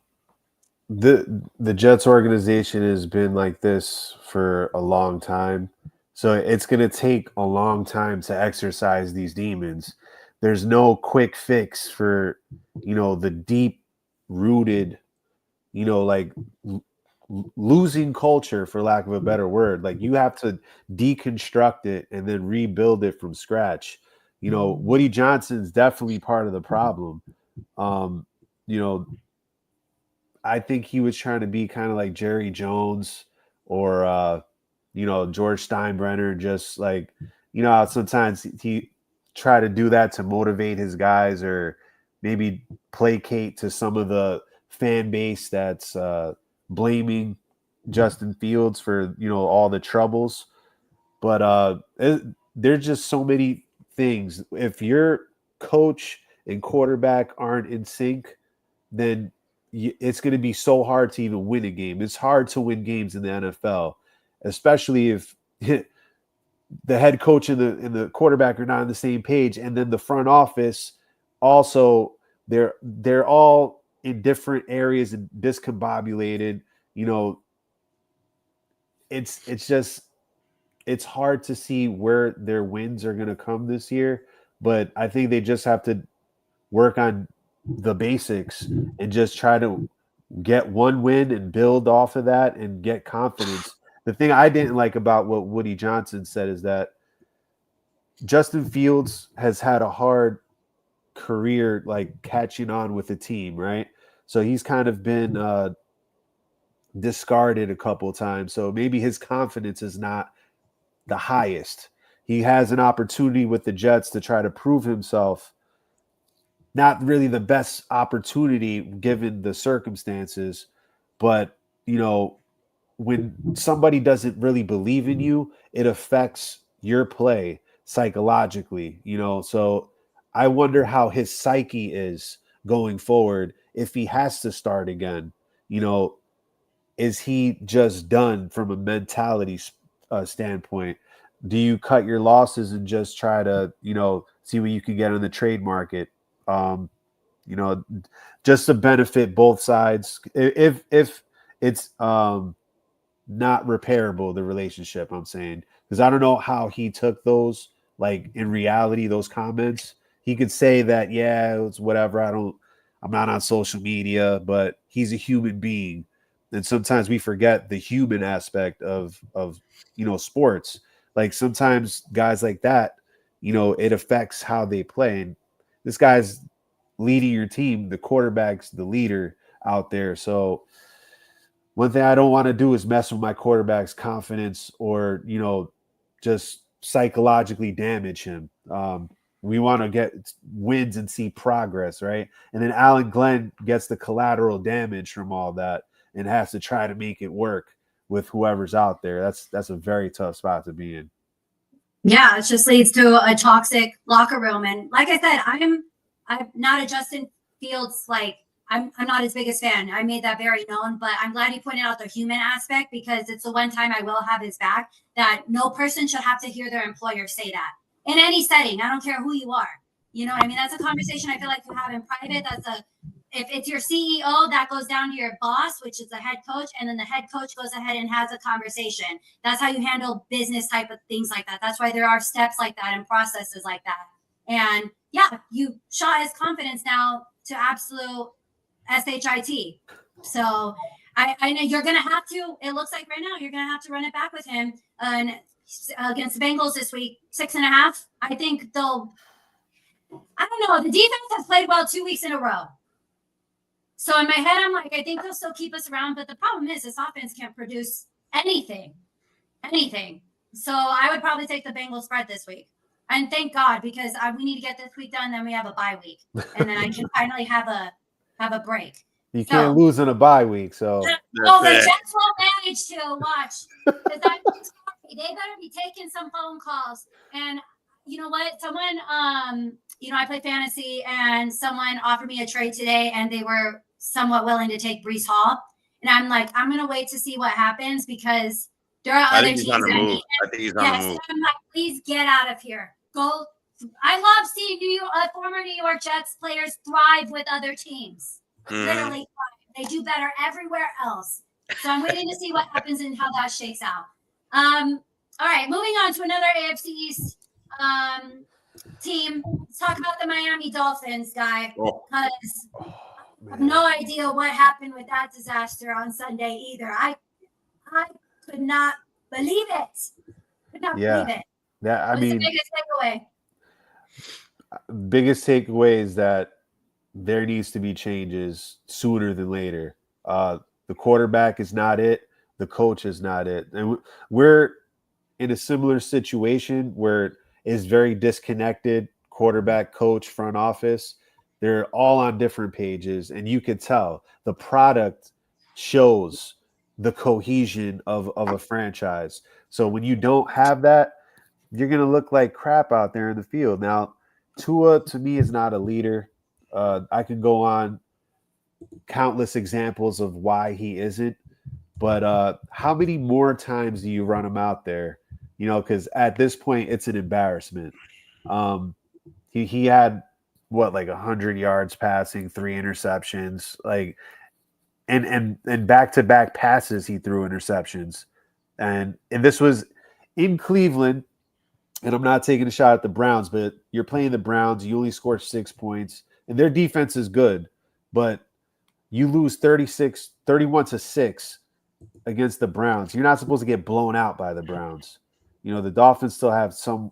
Speaker 2: the Jets organization has been like this for a long time. So it's going to take a long time to exercise these demons. There's no quick fix for, the deep rooted, like losing culture, for lack of a better word. Like you have to deconstruct it and then rebuild it from scratch. Woody Johnson's definitely part of the problem. I think he was trying to be kind of like Jerry Jones or, George Steinbrenner, just like, sometimes he try to do that to motivate his guys or maybe placate to some of the fan base that's blaming Justin Fields for, all the troubles. But there's just so many things. If your coach and quarterback aren't in sync, then it's going to be so hard to even win a game. It's hard to win games in the NFL, especially if the head coach and the quarterback are not on the same page, and then the front office also they're all in different areas and discombobulated. It's hard to see where their wins are going to come this year, but I think they just have to work on the basics and just try to get one win and build off of that and get confidence. The thing I didn't like about what Woody Johnson said is that Justin Fields has had a hard career, like catching on with the team, right? So he's kind of been discarded a couple of times. So maybe his confidence is not the highest. He has an opportunity with the Jets to try to prove himself. Not really the best opportunity given the circumstances, but when somebody doesn't really believe in you, it affects your play psychologically, so I wonder how his psyche is going forward if he has to start again. Is he just done from a mentality standpoint? Do you cut your losses and just try to, see what you can get on the trade market? Just to benefit both sides. If it's not repairable, the relationship, I'm saying, because I don't know how he took those, like in reality, those comments. He could say that, yeah, it's whatever. I'm not on social media, but he's a human being. And sometimes we forget the human aspect of sports. Like sometimes guys like that, it affects how they play. And this guy's leading your team. The quarterback's the leader out there. So one thing I don't want to do is mess with my quarterback's confidence or, just psychologically damage him. We want to get wins and see progress, right? And then Alan Glenn gets the collateral damage from all that and has to try to make it work with whoever's out there. That's a very tough spot to be in.
Speaker 1: Yeah, it just leads to a toxic locker room. And like I said, I'm not a Justin Fields I'm not his biggest fan. I made that very known, but I'm glad you pointed out the human aspect, because it's the one time I will have his back, that no person should have to hear their employer say that in any setting. I don't care who you are. You know what I mean? That's a conversation I feel like you have in private. If it's your CEO, that goes down to your boss, which is the head coach, and then the head coach goes ahead and has a conversation. That's how you handle business type of things like that. That's why there are steps like that and processes like that. And yeah, you shot his confidence now to absolute shit. So I know you're gonna have to. It looks like right now you're gonna have to run it back with him against the Bengals this week. 6.5. I think they'll. I don't know. The defense has played well 2 weeks in a row. So in my head, I'm like, I think they'll still keep us around. But the problem is, this offense can't produce anything. So I would probably take the Bengals spread this week. And thank God, because we need to get this week done. Then we have a bye week, and then I can finally have a break.
Speaker 2: You can't lose in a bye week, so.
Speaker 1: The Jets will manage to watch. They better be taking some phone calls. And you know what? Someone, I play fantasy, and someone offered me a trade today, and they were somewhat willing to take Breece Hall. And I'm like, I'm gonna wait to see what happens, because there are other teams.
Speaker 3: I think he's on the move.
Speaker 1: I'm like, please get out of here. Go. I love seeing former New York Jets players thrive with other teams. Literally thrive. They do better everywhere else. So I'm waiting to see what happens and how that shakes out. All right, moving on to another AFC East team. Let's talk about the Miami Dolphins, guy, because I have no idea what happened with that disaster on Sunday either. I could not believe it. Believe it.
Speaker 2: Yeah,
Speaker 1: What's the biggest takeaway?
Speaker 2: Biggest takeaway is that there needs to be changes sooner than later. The quarterback is not it. The coach is not it. And we're in a similar situation where it's very disconnected. Quarterback, coach, front office. They're all on different pages, and you could tell the product shows the cohesion of a franchise. So when you don't have that, you're going to look like crap out there in the field. Now, Tua, to me, is not a leader. I could go on countless examples of why he isn't. But how many more times do you run him out there? Because at this point, it's an embarrassment. He had, 100 yards passing, 3 interceptions, and back-to-back passes he threw interceptions. And this was in Cleveland. And I'm not taking a shot at the Browns, but you're playing the Browns. You only scored 6 points, and their defense is good, but you lose 31-6 against the Browns. You're not supposed to get blown out by the Browns. The Dolphins still have some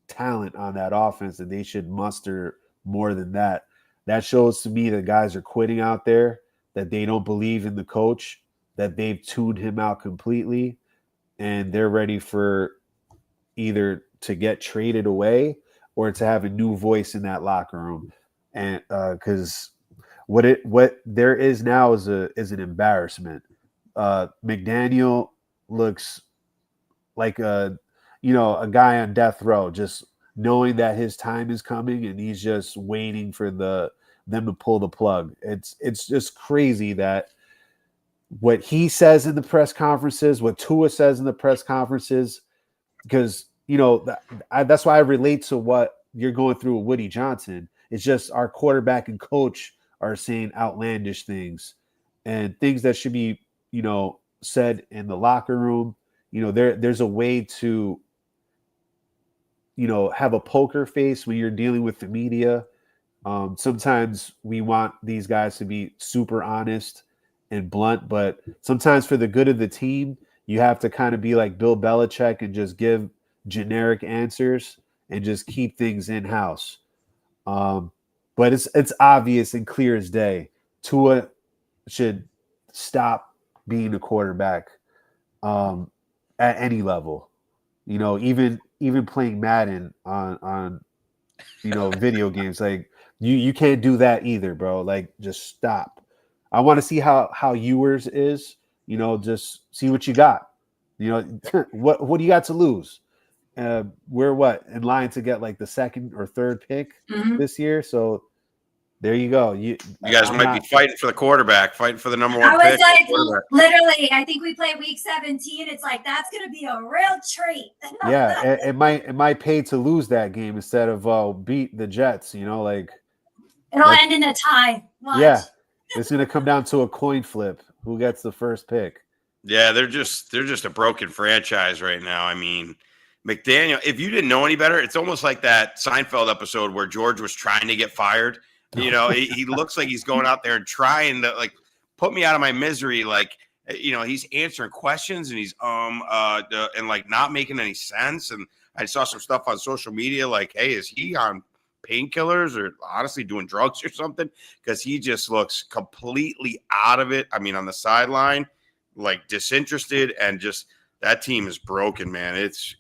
Speaker 2: talent on that offense, and they should muster more than that. That shows to me that guys are quitting out there, that they don't believe in the coach, that they've tuned him out completely, and they're ready for either to get traded away or to have a new voice in that locker room. And because what there is now is an embarrassment. McDaniel looks like a guy on death row, just knowing that his time is coming, and he's just waiting for them to pull the plug. It's just crazy that what he says in the press conferences, what Tua says in the press conferences, because that's why I relate to what you're going through with Woody Johnson. It's just our quarterback and coach are saying outlandish things and things that should be, said in the locker room. There's a way to, have a poker face when you're dealing with the media. Sometimes we want these guys to be super honest and blunt, but sometimes for the good of the team, you have to kind of be like Bill Belichick and just give generic answers and just keep things in-house. But it's obvious and clear as day. Tua should stop being a quarterback at any level. Even playing Madden on video games, like you can't do that either, bro. Like, just stop. I want to see how yours is. Just see what you got. What do you got to lose? We're in line to get like the second or third pick this year. So There you go.
Speaker 3: You guys might be fighting for the quarterback, fighting for the number one
Speaker 1: I was
Speaker 3: pick.
Speaker 1: like, literally, I think we play week 17. It's like, that's going to be a real treat.
Speaker 2: Yeah, it might pay to lose that game instead of beat the Jets, like.
Speaker 1: It'll end in a tie. Watch.
Speaker 2: Yeah, it's going to come down to a coin flip. Who gets the first pick?
Speaker 3: Yeah, they're just a broken franchise right now. I mean, McDaniel, if you didn't know any better, it's almost like that Seinfeld episode where George was trying to get fired. He looks like he's going out there and trying to like put me out of my misery. Like, he's answering questions and he's and like not making any sense. And I saw some stuff on social media like, hey, is he on painkillers or honestly doing drugs or something? Because he just looks completely out of it. I mean, on the sideline, like disinterested, and just that team is broken, man. It's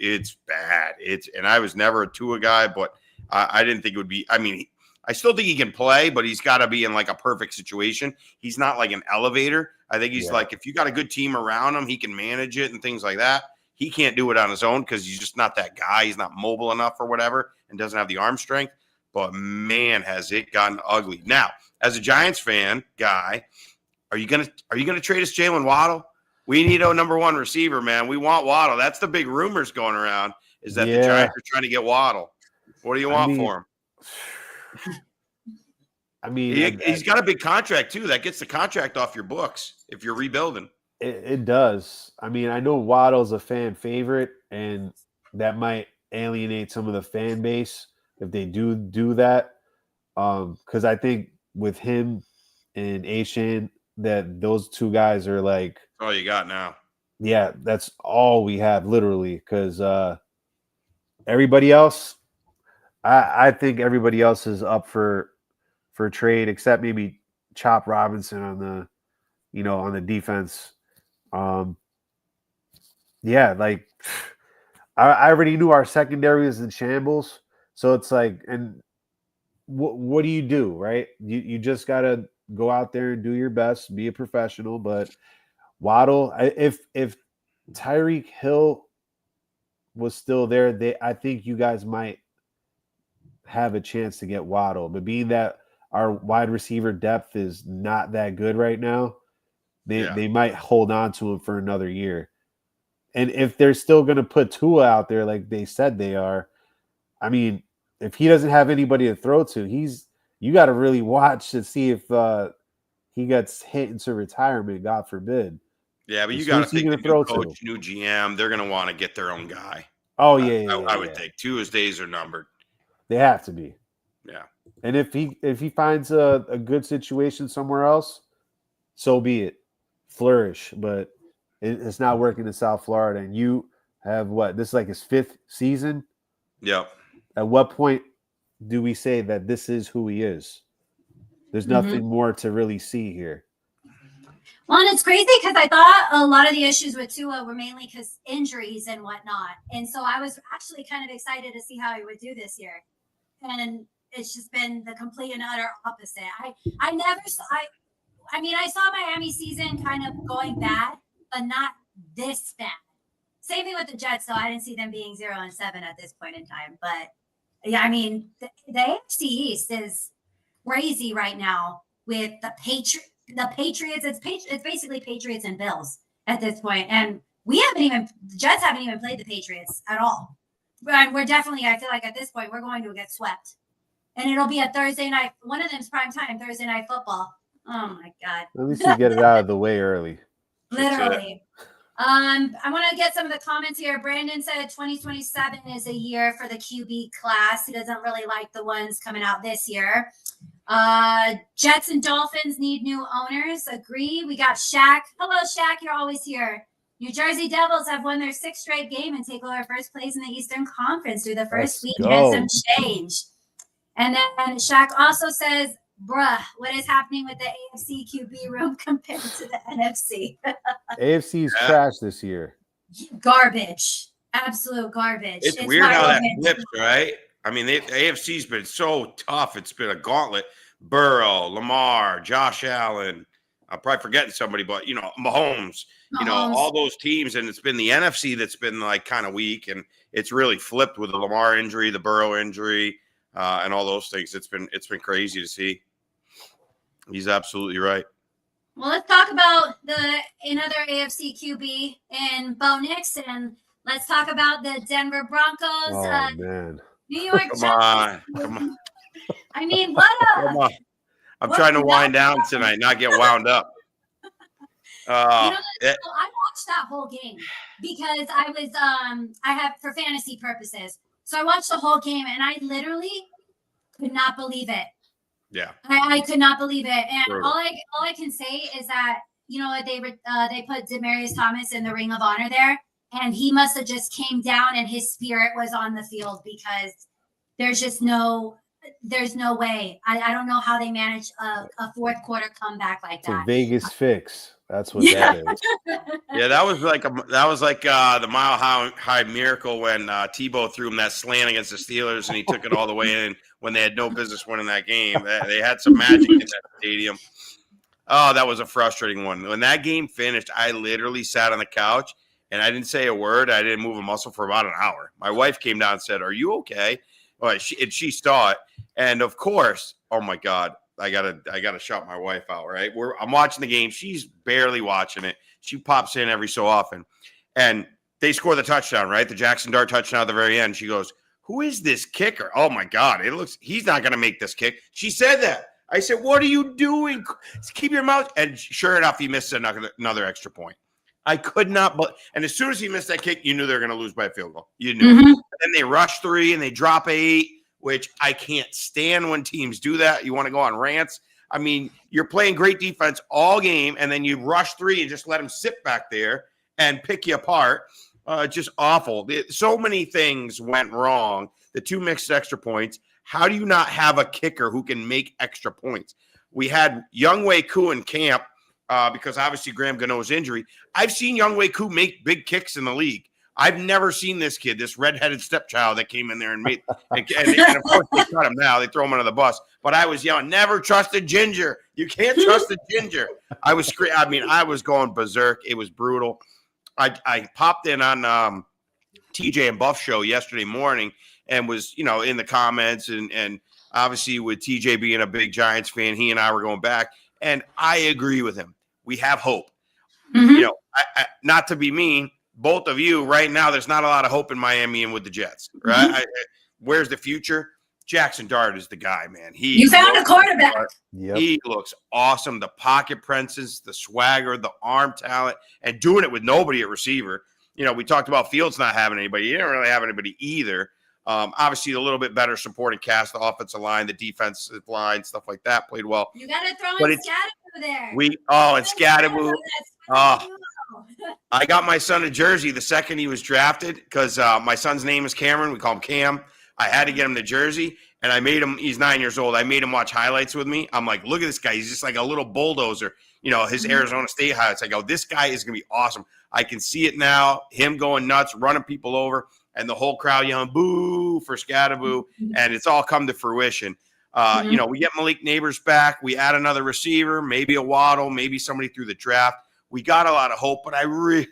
Speaker 3: bad. And I was never a Tua guy, but I didn't think it would be. I mean, I still think he can play, but he's got to be in like a perfect situation. He's not like an elevator. I think he's like, if you got a good team around him, he can manage it and things like that. He can't do it on his own because he's just not that guy. He's not mobile enough or whatever and doesn't have the arm strength. But man, has it gotten ugly. Now, as a Giants fan guy, are you gonna trade us Jalen Waddle? We need a number one receiver, man. We want Waddle. That's the big rumors going around, is that the Giants are trying to get Waddle. What do you want for him?
Speaker 2: I mean,
Speaker 3: he's got a big contract too. That gets the contract off your books if you're rebuilding.
Speaker 2: It does. I mean, I know Waddle's a fan favorite, and that might alienate some of the fan base if they do that. Because I think with him and Ashan, that those two guys are like
Speaker 3: all you got now.
Speaker 2: Yeah, that's all we have, literally. Because everybody else, I think everybody else is up for trade, except maybe Chop Robinson on the defense. Like I already knew our secondary was in shambles, so it's like, and what do you do, right? You just gotta go out there and do your best, be a professional. But Waddle, if Tyreek Hill was still there, I think you guys might have a chance to get Waddle. But being that our wide receiver depth is not that good right now, they might hold on to him for another year. And if they're still going to put Tua out there like they said they are, I mean, if he doesn't have anybody to throw to, you got to really watch to see if he gets hit into retirement, God forbid.
Speaker 3: Yeah, but you got to think the new coach, new GM, they're going to want to get their own guy.
Speaker 2: Oh,
Speaker 3: I would think Tua's days are numbered.
Speaker 2: They have to be.
Speaker 3: Yeah.
Speaker 2: And if he finds a good situation somewhere else, so be it. Flourish. But it's not working in South Florida. And you have this is like his 5th season?
Speaker 3: Yep.
Speaker 2: At what point do we say that this is who he is? There's nothing more to really see here.
Speaker 1: Well, and it's crazy because I thought a lot of the issues with Tua were mainly because injuries and whatnot. And so I was actually kind of excited to see how he would do this year. And it's just been the complete and utter opposite. I saw Miami season kind of going bad, but not this bad. Same thing with the Jets, though. I didn't see them being 0-7 at this point in time. But yeah, I mean, the AFC East is crazy right now with the Patriots. It's basically Patriots and Bills at this point. And the Jets haven't even played the Patriots at all. And we're definitely, I feel like at this point, we're going to get swept. And it'll be a Thursday night. One of them's primetime Thursday night football. Oh, my God.
Speaker 2: At least you get it out of the way early.
Speaker 1: Literally. I want to get some of the comments here. Brandon said 2027 is a year for the QB class. He doesn't really like the ones coming out this year. Jets and Dolphins need new owners. Agree. We got Shaq. Hello, Shaq. You're always here. New Jersey Devils have won their 6th straight game and take over first place in the Eastern Conference through the first week and some change. And then Shaq also says, bruh, what is happening with the AFC QB room compared to the NFC?
Speaker 2: AFC's trash this year.
Speaker 1: Garbage. Absolute garbage.
Speaker 3: It's weird how that flips, right? I mean, the AFC's been so tough. It's been a gauntlet. Burrow, Lamar, Josh Allen. I'm probably forgetting somebody, but, Mahomes, all those teams. And it's been the NFC that's been like kind of weak. And it's really flipped with the Lamar injury, the Burrow injury, and all those things. It's been crazy to see. He's absolutely right.
Speaker 1: Well, let's talk about another AFC QB in Bo Nix, and let's talk about the Denver Broncos.
Speaker 2: Oh man,
Speaker 1: New York
Speaker 3: Come
Speaker 1: Giants.
Speaker 3: on.
Speaker 1: I mean, what a
Speaker 3: Come on. I'm trying to wind down tonight, not get wound up.
Speaker 1: So I watched that whole game because I was I have for fantasy purposes. So I watched the whole game and I literally could not believe it.
Speaker 3: Yeah,
Speaker 1: I could not believe it. And
Speaker 3: Sure.
Speaker 1: all I can say is that they put Demaryius Thomas in the Ring of Honor there, and he must have just came down and his spirit was on the field because there's no way. I don't know how they managed a fourth quarter comeback like
Speaker 2: it's
Speaker 1: that.
Speaker 2: a Vegas fix. That's what that is.
Speaker 3: yeah, that was like the Mile High Miracle when Tebow threw him that slant against the Steelers and he took it all the way in when they had no business winning that game. They had some magic in that stadium. Oh, that was a frustrating one. When that game finished, I literally sat on the couch and I didn't say a word. I didn't move a muscle for about an hour. My wife came down and said, "Are you okay?" Well, she saw it, and of course, oh my God. I gotta shout my wife out, right? I'm watching the game. She's barely watching it. She pops in every so often. And they score the touchdown, right? The Jackson Dart touchdown at the very end. She goes, "Who is this kicker? Oh my God. He's not gonna make this kick." She said that. I said, "What are you doing? Keep your mouth." And sure enough, he missed another extra point. I could not, and as soon as he missed that kick, you knew they were gonna lose by a field goal. You knew.
Speaker 1: Mhm.
Speaker 3: And they rush 3 and they drop 8. Which I can't stand when teams do that. You want to go on rants. I mean, you're playing great defense all game, and then you rush 3 and just let them sit back there and pick you apart. Just awful. So many things went wrong. The 2 mixed extra points. How do you not have a kicker who can make extra points? We had Younghoe Koo in camp because obviously Graham Gano's injury. I've seen Younghoe Koo make big kicks in the league. I've never seen this kid, this redheaded stepchild that came in there and made, and of course they cut him now. They throw him under the bus. But I was yelling, "Never trust a ginger. You can't trust a ginger." I was going berserk. It was brutal. I popped in on TJ and Buff show yesterday morning and was, in the comments and obviously with TJ being a big Giants fan, he and I were going back. And I agree with him. We have hope.
Speaker 1: Mhm.
Speaker 3: Not to be mean, both of you right now, there's not a lot of hope in Miami and with the Jets, right?
Speaker 1: Mhm.
Speaker 3: Where's the future? Jackson Dart is the guy, man.
Speaker 1: You found a quarterback.
Speaker 2: Yep.
Speaker 3: He looks awesome. The pocket presence, the swagger, the arm talent, and doing it with nobody at receiver. We talked about Fields not having anybody. He didn't really have anybody either. Obviously, a little bit better supporting cast, the offensive line, the defensive line, stuff like that played well.
Speaker 1: You got to throw in Scatteroo there.
Speaker 3: And Scatteroo. I got my son a jersey the second he was drafted because my son's name is Cameron. We call him Cam. I had to get him the jersey, and I made him – he's 9 years old. I made him watch highlights with me. I'm like, look at this guy. He's just like a little bulldozer, his Arizona State highlights. I go, this guy is going to be awesome. I can see it now, him going nuts, running people over, and the whole crowd yelling, boo for Scatteroo, and it's all come to fruition. We get Malik Neighbors back. We add another receiver, maybe a Waddle, maybe somebody through the draft. We got a lot of hope, but I really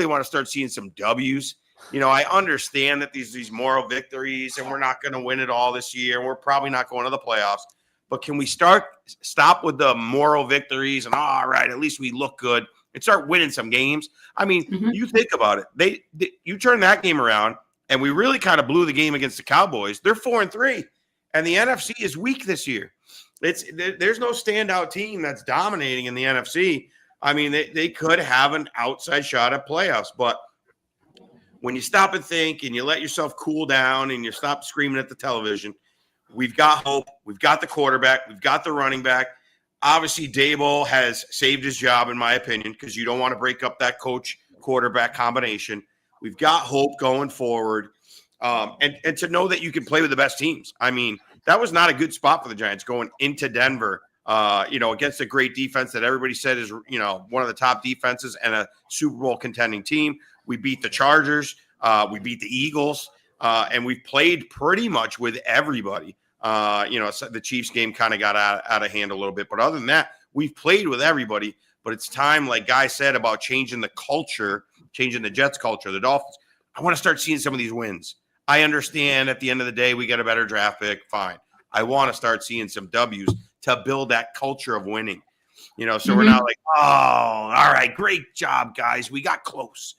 Speaker 3: want to start seeing some W's. I understand that these moral victories, and we're not going to win it all this year, and we're probably not going to the playoffs. But can we stop with the moral victories and all right, at least we look good and start winning some games? I mean, you think about it. You turn that game around, and we really kind of blew the game against the Cowboys. They're 4-3, and the NFC is weak this year. There's no standout team that's dominating in the NFC. I mean, they could have an outside shot at playoffs, but when you stop and think and you let yourself cool down and you stop screaming at the television, we've got hope. We've got the quarterback. We've got the running back. Obviously, Dable has saved his job, in my opinion, because you don't want to break up that coach-quarterback combination. We've got hope going forward, and to know that you can play with the best teams. I mean, that was not a good spot for the Giants going into Denver. Against a great defense that everybody said is, one of the top defenses and a Super Bowl contending team. We beat the Chargers. We beat the Eagles. And we've played pretty much with everybody. The Chiefs game kind of got out of hand a little bit. But other than that, we've played with everybody. But it's time, like Guy said, about changing the culture, changing the Jets culture, the Dolphins. I want to start seeing some of these wins. I understand at the end of the day, we get a better draft pick. Fine. I want to start seeing some W's to build that culture of winning. So we're not like, oh, all right, great job, guys. We got close.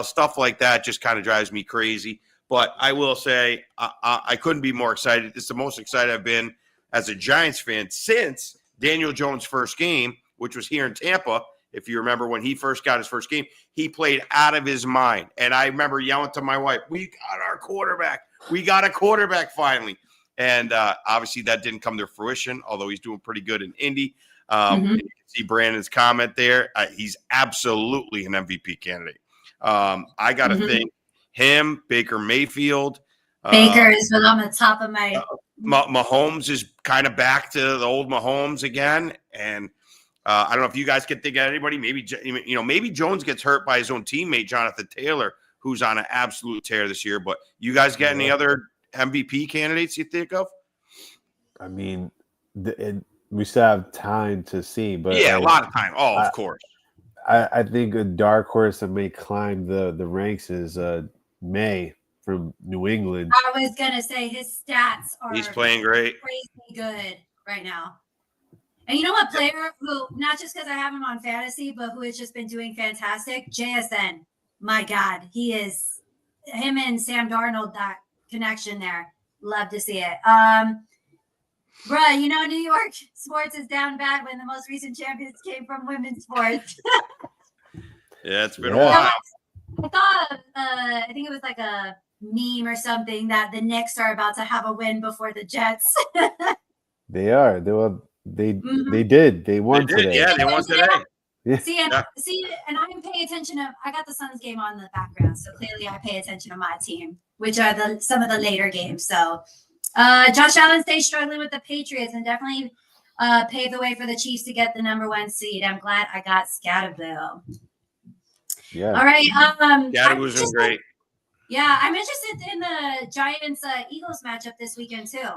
Speaker 3: Stuff like that just kind of drives me crazy. But I will say I couldn't be more excited. It's the most excited I've been as a Giants fan since Daniel Jones' first game, which was here in Tampa. If you remember when he first got his first game, he played out of his mind. And I remember yelling to my wife, we got our quarterback. We got a quarterback finally. And obviously that didn't come to fruition, although he's doing pretty good in Indy. And you can see Brandon's comment there. He's absolutely an MVP candidate. I got to think him, Baker Mayfield.
Speaker 1: Baker is on the top of my.
Speaker 3: Mahomes is kind of back to the old Mahomes again. And I don't know if you guys can think of anybody. Maybe Jones gets hurt by his own teammate, Jonathan Taylor, who's on an absolute tear this year. But you guys got any other MVP candidates you think of?
Speaker 2: I mean, we still have time to see, but
Speaker 3: a lot of time. Oh, of course.
Speaker 2: I think a dark horse that may climb the ranks is May from New England.
Speaker 1: I was gonna say his stats are.
Speaker 3: He's playing great,
Speaker 1: crazy good right now. And you know what player who, not just because I have him on fantasy, but who has just been doing fantastic? JSN. My God, he is. Him and Sam Darnold, that connection there. Love to see it. Bruh, New York sports is down bad when the most recent champions came from women's sports.
Speaker 3: Yeah, it's been a while.
Speaker 1: I thought, I think it was like a meme or something that the Knicks are about to have a win before the Jets.
Speaker 2: They are. They did. They won today.
Speaker 3: Yeah, they won today.
Speaker 2: Yeah.
Speaker 1: See, and I'm paying attention to. I got the Suns game on in the background, so clearly I pay attention to my team, which are some of the later games. So, Josh Allen stays struggling with the Patriots and definitely paved the way for the Chiefs to get the #1 seed. I'm glad I got Scatterville.
Speaker 2: Yeah.
Speaker 1: All right.
Speaker 3: Scatterville's been great.
Speaker 1: Yeah, I'm interested in the Giants Eagles matchup this weekend too.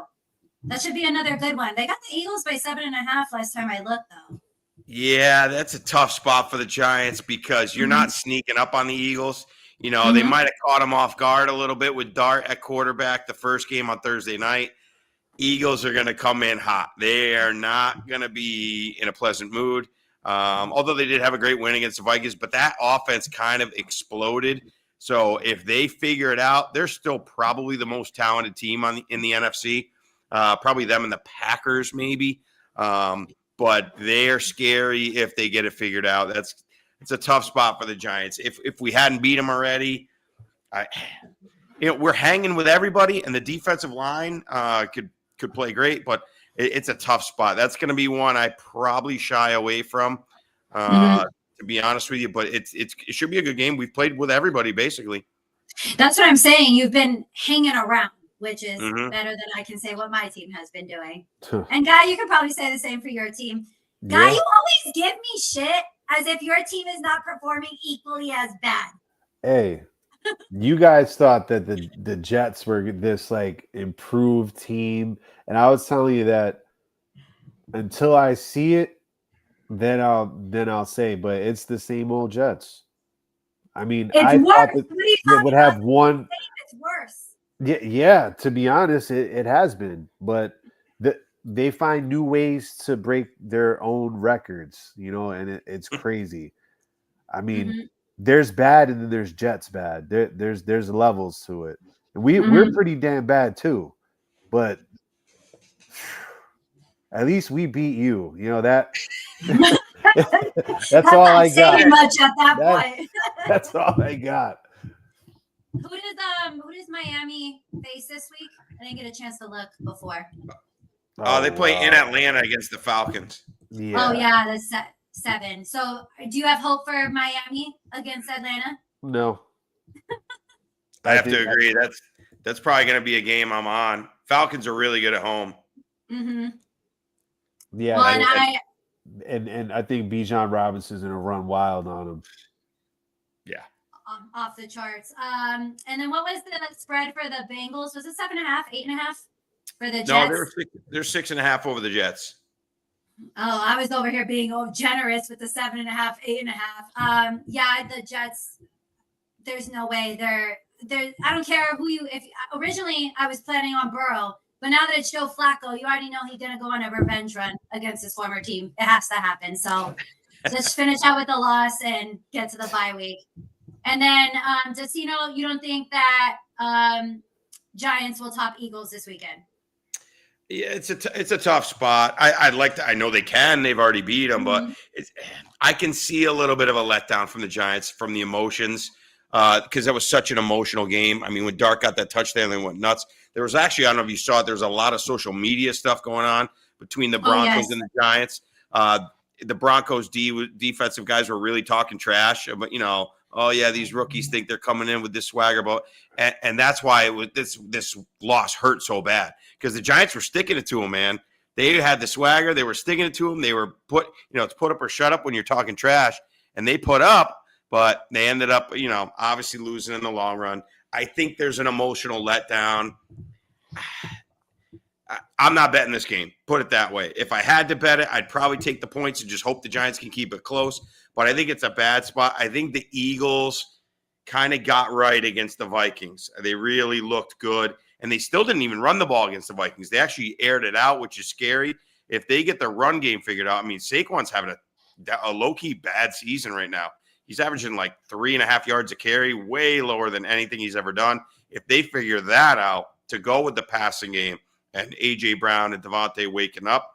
Speaker 1: That should be another good one. They got the Eagles by 7.5 last time I looked, though.
Speaker 3: Yeah, that's a tough spot for the Giants because you're not sneaking up on the Eagles. They might have caught them off guard a little bit with Dart at quarterback the first game on Thursday night. Eagles are going to come in hot. They are not going to be in a pleasant mood, although they did have a great win against the Vikings, but that offense kind of exploded. So if they figure it out, they're still probably the most talented team in the NFC. Probably them and the Packers maybe. But they're scary if they get it figured out. It's a tough spot for the Giants. If we hadn't beat them already, we're hanging with everybody, and the defensive line could play great, but it's a tough spot. That's going to be one I probably shy away from, to be honest with you. But it should be a good game. We've played with everybody basically.
Speaker 1: That's what I'm saying. You've been hanging around, which is better than I can say what my team has been doing. And Guy, you could probably say the same for your team. Guy, you always give me shit as if your team is not performing equally as bad.
Speaker 2: Hey, you guys thought that the Jets were this like improved team, and I was telling you that until I see it, then I'll say, but it's the same old Jets. I mean, I thought that they would have one.
Speaker 1: It's worse.
Speaker 2: Yeah, to be honest, it has been, but they find new ways to break their own records, and it's crazy. I mean, there's bad and then there's Jets bad. There's levels to it. And we're pretty damn bad too, but at least we beat you. That that's all I got.
Speaker 1: Much at that point.
Speaker 2: That's all I got.
Speaker 1: Who does Miami face this week? I didn't get a chance to look before.
Speaker 3: They play in Atlanta against the Falcons.
Speaker 2: Yeah.
Speaker 1: Oh yeah, that's 7. So, do you have hope for Miami against Atlanta?
Speaker 2: No.
Speaker 3: I have to agree. That's probably going to be a game I'm on. Falcons are really good at home.
Speaker 2: Yeah.
Speaker 1: Well,
Speaker 2: and I think Bijan Robinson's going to run wild on them.
Speaker 3: Yeah.
Speaker 1: Off the charts. And then what was the spread for the Bengals? Was it 7.5, 8.5 for the Jets?
Speaker 3: No, they're 6.5 over the Jets.
Speaker 1: Oh, I was over here being generous with the 7.5, 8.5. Yeah, the Jets. There's no way they're. I don't care if originally I was planning on Burrow, But now that it's Joe Flacco, you already know he's gonna go on a revenge run against his former team. It has to happen. So just finish out with a loss and get to the bye week. And then, you don't think that Giants will top Eagles this weekend?
Speaker 3: Yeah, it's a tough spot. I know they can. They've already beat them, but I can see a little bit of a letdown from the Giants from the emotions because that was such an emotional game. I mean, when Dark got that touchdown, they went nuts. There was actually, I don't know if you saw it, there was a lot of social media stuff going on between the Broncos and the Giants. The Broncos defensive guys were really talking trash, but oh yeah, these rookies think they're coming in with this swagger, and that's why it was this loss hurt so bad because the Giants were sticking it to them, man. They had the swagger, they were sticking it to them. They were it's put up or shut up when you're talking trash, and they put up, but they ended up, obviously losing in the long run. I think there's an emotional letdown. I'm not betting this game, put it that way. If I had to bet it, I'd probably take the points and just hope the Giants can keep it close. But I think it's a bad spot. I think the Eagles kind of got right against the Vikings. They really looked good, and they still didn't even run the ball against the Vikings. They actually aired it out, which is scary. If they get the run game figured out, I mean, Saquon's having a low-key bad season right now. He's averaging like 3.5 yards a carry, way lower than anything he's ever done. If they figure that out to go with the passing game, and A.J. Brown and Devontae waking up,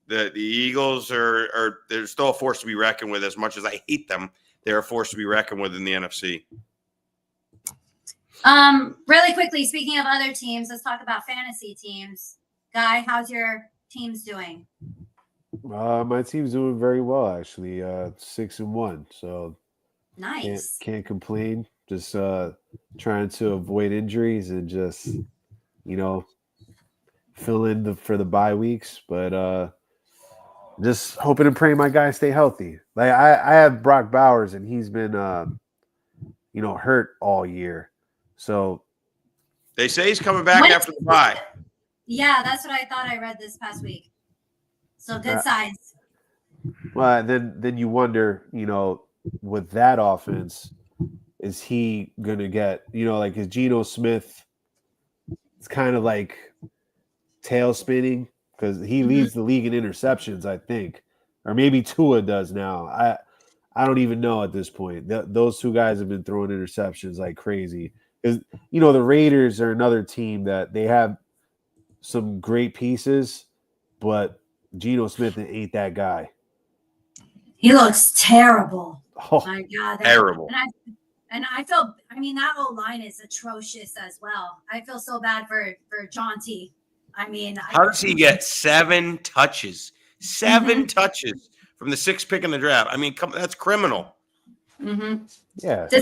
Speaker 3: the Eagles they're still a force to be reckoned with. As much as I hate them, they're a force to be reckoned with in the NFC.
Speaker 1: Really quickly, speaking of other teams, let's talk about fantasy teams. Guy, how's your teams doing?
Speaker 2: My team's doing very well, actually. 6-1, so
Speaker 1: nice.
Speaker 2: Can't complain. Just trying to avoid injuries and just fill in for the bye weeks, but just hoping and praying my guys stay healthy. Like I have Brock Bowers, and he's been hurt all year. So
Speaker 3: they say he's coming back after the bye.
Speaker 1: Yeah, that's what I thought I read this past week. So good signs.
Speaker 2: Well, then you wonder, with that offense, is he gonna get, is Geno Smith? It's kind of like tail spinning because he leads the league in interceptions, I think, or maybe Tua does now. I don't even know at this point. Those two guys have been throwing interceptions like crazy. Because the Raiders are another team that they have some great pieces, but Geno Smith ain't that guy.
Speaker 1: He looks terrible.
Speaker 2: Oh,
Speaker 1: my God,
Speaker 3: terrible.
Speaker 1: And I feel, that whole line is atrocious as well. I feel so bad for Jaunty.
Speaker 3: How does he get 7 touches? 7 touches from the 6th pick in the draft. That's criminal.
Speaker 1: Mm-hmm.
Speaker 2: Yeah.
Speaker 1: Do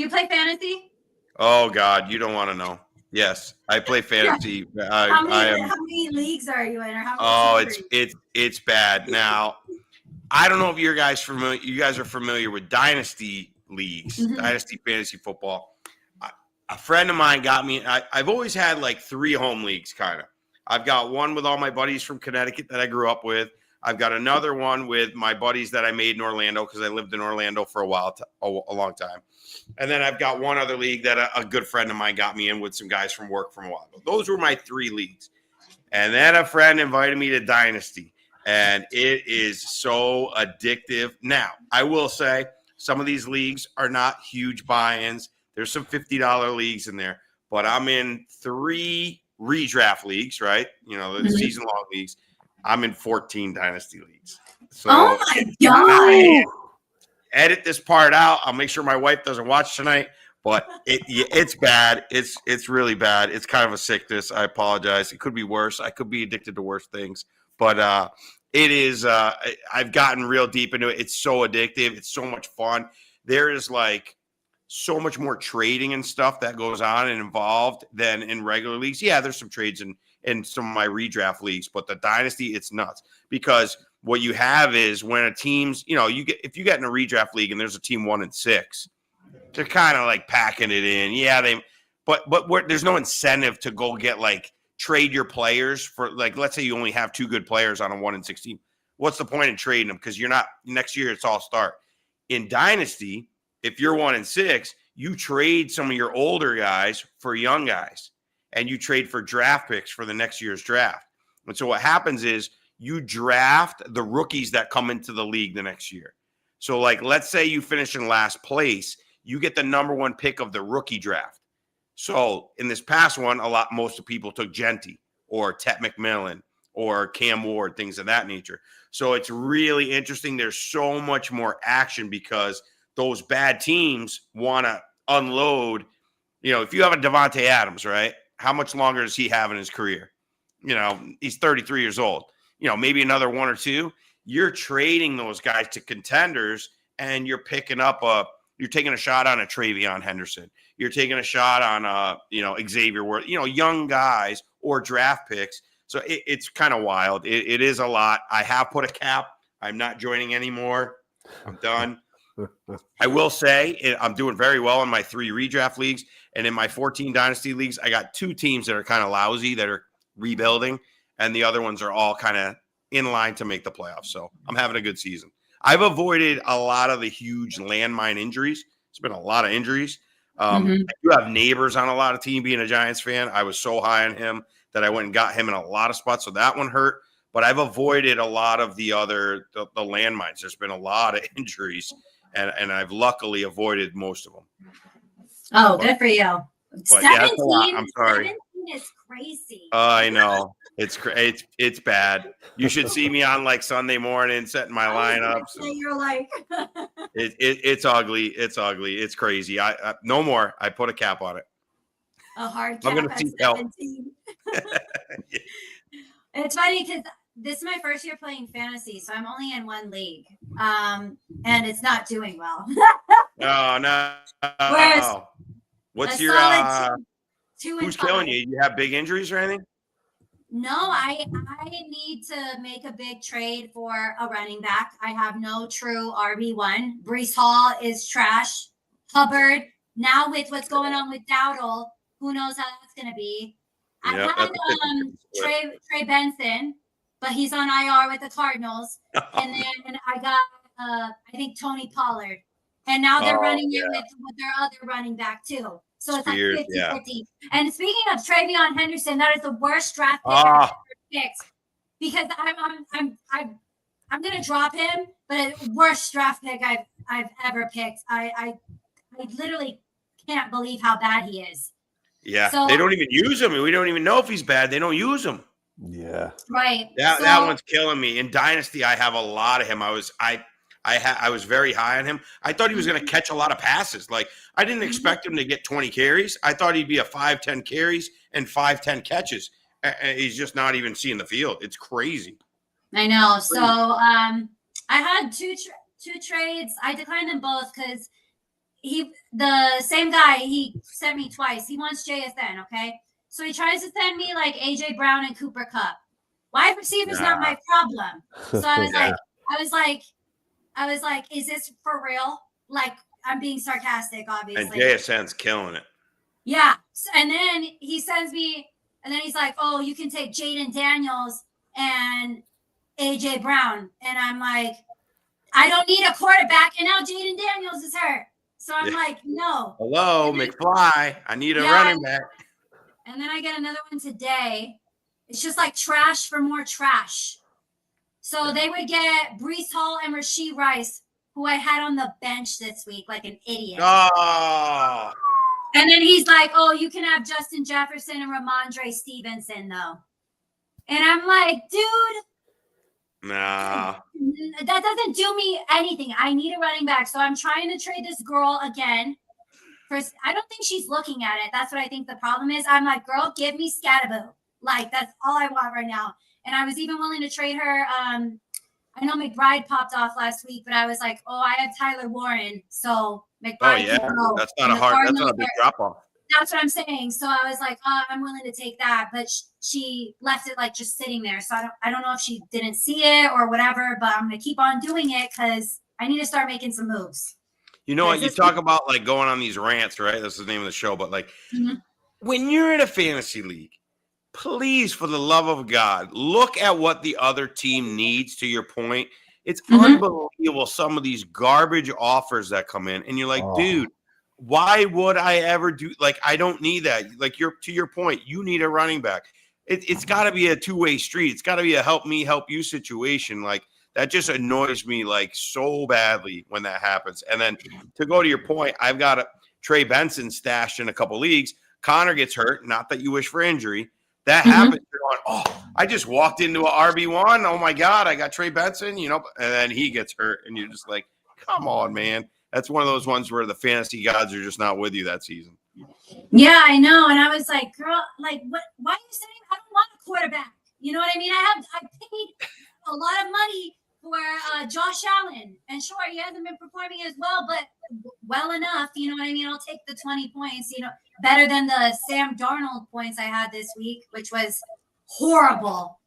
Speaker 1: you play fantasy?
Speaker 3: Oh God, you don't want to know. Yes, I play fantasy.
Speaker 1: How many leagues are you in? Or
Speaker 3: it's bad. Now, I don't know if you guys are familiar with dynasty leagues, dynasty fantasy football. A friend of mine got me. I've always had like 3 home leagues, kind of. I've got one with all my buddies from Connecticut that I grew up with. I've got another one with my buddies that I made in Orlando because I lived in Orlando for a long time. And then I've got one other league that a good friend of mine got me in with some guys from work from a while ago. Those were my 3 leagues. And then a friend invited me to Dynasty, and it is so addictive. Now, I will say some of these leagues are not huge buy-ins. There's some $50 leagues in there, but I'm in 3 redraft leagues, right? The season-long leagues. I'm in 14 dynasty leagues. So,
Speaker 1: oh my God!
Speaker 3: Edit this part out. I'll make sure my wife doesn't watch tonight. But it's bad. It's really bad. It's kind of a sickness. I apologize. It could be worse. I could be addicted to worse things. But it is. I've gotten real deep into it. It's so addictive. It's so much fun. There is like so much more trading and stuff that goes on and involved than in regular leagues. Yeah, there's some trades in some of my redraft leagues, but the dynasty, it's nuts because what you have is when a team's, if you get in a redraft league and there's a team 1-6, they're kind of like packing it in. Yeah, but there's no incentive to go get like trade your players for like, let's say you only have 2 good players on a 1-6 team. What's the point in trading them? Because you're not next year. It's all start in dynasty. If you're 1-6, you trade some of your older guys for young guys. and you trade for draft picks for the next year's draft. And so what happens is you draft the rookies that come into the league the next year. So like, let's say you finish in last place, you get the number 1 pick of the rookie draft. So in this past one, most of people took Genty or Tet McMillan or Cam Ward, things of that nature. So it's really interesting. There's so much more action because those bad teams want to unload. You know, if you have a Devontae Adams, right? How much longer does he have in his career? You know, he's 33 years old. You know, maybe another 1 or 2. You're trading those guys to contenders, and you're taking a shot on a Travion Henderson. You're taking a shot on Xavier Worth, young guys or draft picks. So it's kind of wild. It is a lot. I have put a cap. I'm not joining anymore. I'm done. I will say I'm doing very well in my 3 redraft leagues, and in my 14 dynasty leagues, I got 2 teams that are kind of lousy that are rebuilding, and the other ones are all kind of in line to make the playoffs. So I'm having a good season. I've avoided a lot of the huge landmine injuries. It's been a lot of injuries. I do have neighbors on a lot of team. Being a Giants fan, I was so high on him that I went and got him in a lot of spots. So that one hurt. But I've avoided a lot of the landmines. There's been a lot of injuries, and I've luckily avoided most of them.
Speaker 1: Oh, good for you. 17,
Speaker 3: yeah, that's a lot. I'm sorry.
Speaker 1: 17 is crazy.
Speaker 3: I know. It's bad. You should see me on like Sunday morning setting my lineups.
Speaker 1: You're like
Speaker 3: it's ugly. It's ugly. It's crazy. I no more. I put a cap on it.
Speaker 1: A hard cap.
Speaker 3: I'm gonna seek help.
Speaker 1: It's funny because this is my first year playing fantasy, so I'm only in 1 league, and it's not doing well.
Speaker 3: Oh no.
Speaker 1: Whereas
Speaker 3: What's your who's killing you? You have big injuries or anything?
Speaker 1: No, I need to make a big trade for a running back. I have no true RB1. Breece Hall is trash. Hubbard, now with what's going on with Dowdle, who knows how that's going to be. I had Trey Benson, but he's on IR with the Cardinals. And then I got, I think, Tony Pollard. And now they're running it with their other running back, too. So it's like 50-50. And speaking of Travion Henderson, that is the worst draft pick I've ever picked. Because I'm gonna drop him, but worst draft pick I've ever picked. I literally can't believe how bad he is.
Speaker 3: Yeah, so, they don't even use him. We don't even know if he's bad. They don't use him.
Speaker 2: Yeah,
Speaker 1: right.
Speaker 3: That one's killing me. In Dynasty, I have a lot of him. I was very high on him. I thought he was going to catch a lot of passes. Like, I didn't expect him to get 20 carries. I thought he'd be a 5-10 carries and 5-10 catches. He's just not even seeing the field. It's crazy.
Speaker 1: I know. So I had two trades. I declined them both because the same guy, he sent me twice. He wants JSN, okay? So he tries to send me like AJ Brown and Cooper Kupp. Wide receiver's not my problem. So I was like, is this for real? Like, I'm being sarcastic, obviously.
Speaker 3: And JSN's killing it.
Speaker 1: Yeah. And then he sends me, and then he's like, oh, you can take Jaden Daniels and AJ Brown. And I'm like, I don't need a quarterback. And now Jaden Daniels is hurt. So I'm like, no.
Speaker 3: Hello, McFly. I need a running back.
Speaker 1: And then I get another one today. It's just like trash for more trash. So they would get Breece Hall and Rashee Rice, who I had on the bench this week, like an idiot.
Speaker 3: Oh.
Speaker 1: And then he's like, oh, you can have Justin Jefferson and Ramondre Stevenson, though. And I'm like, dude.
Speaker 3: Nah.
Speaker 1: That doesn't do me anything. I need a running back. So I'm trying to trade this girl again. First, I don't think she's looking at it. That's what I think the problem is. I'm like, girl, give me Scattaboo. Like, that's all I want right now. And I was even willing to trade her. I know McBride popped off last week, but I was like, oh, I have Tyler Warren. So McBride can go.
Speaker 3: That's not a big drop off.
Speaker 1: That's what I'm saying. So I was like, oh, I'm willing to take that. But she left it like just sitting there. So I don't know if she didn't see it or whatever, but I'm going to keep on doing it because I need to start making some moves.
Speaker 3: You know what? You talk about like going on these rants, right? That's the name of the show. But like when you're in a fantasy league, please, for the love of God, look at what the other team needs. To your point, it's unbelievable some of these garbage offers that come in. And you're like, dude, why would I ever do like I don't need that. Like to your point, you need a running back. It's got to be a two-way street. It's got to be a help me help you situation. Like that just annoys me like so badly when that happens. And then to go to your point, I've got Trey Benson stashed in a couple leagues. Connor gets hurt. Not that you wish for injury. That happens. You're going, oh, I just walked into a RB1. Oh my God, I got Trey Benson. And then he gets hurt, and you're just like, come on, man. That's one of those ones where the fantasy gods are just not with you that season.
Speaker 1: Yeah, I know. And I was like, girl, like, what? Why are you saying I don't want a quarterback? You know what I mean? I paid a lot of money for Josh Allen, and sure, he hasn't been performing as well, but well enough. You know what I mean? I'll take the 20 points. Better than the Sam Darnold points I had this week, which was horrible.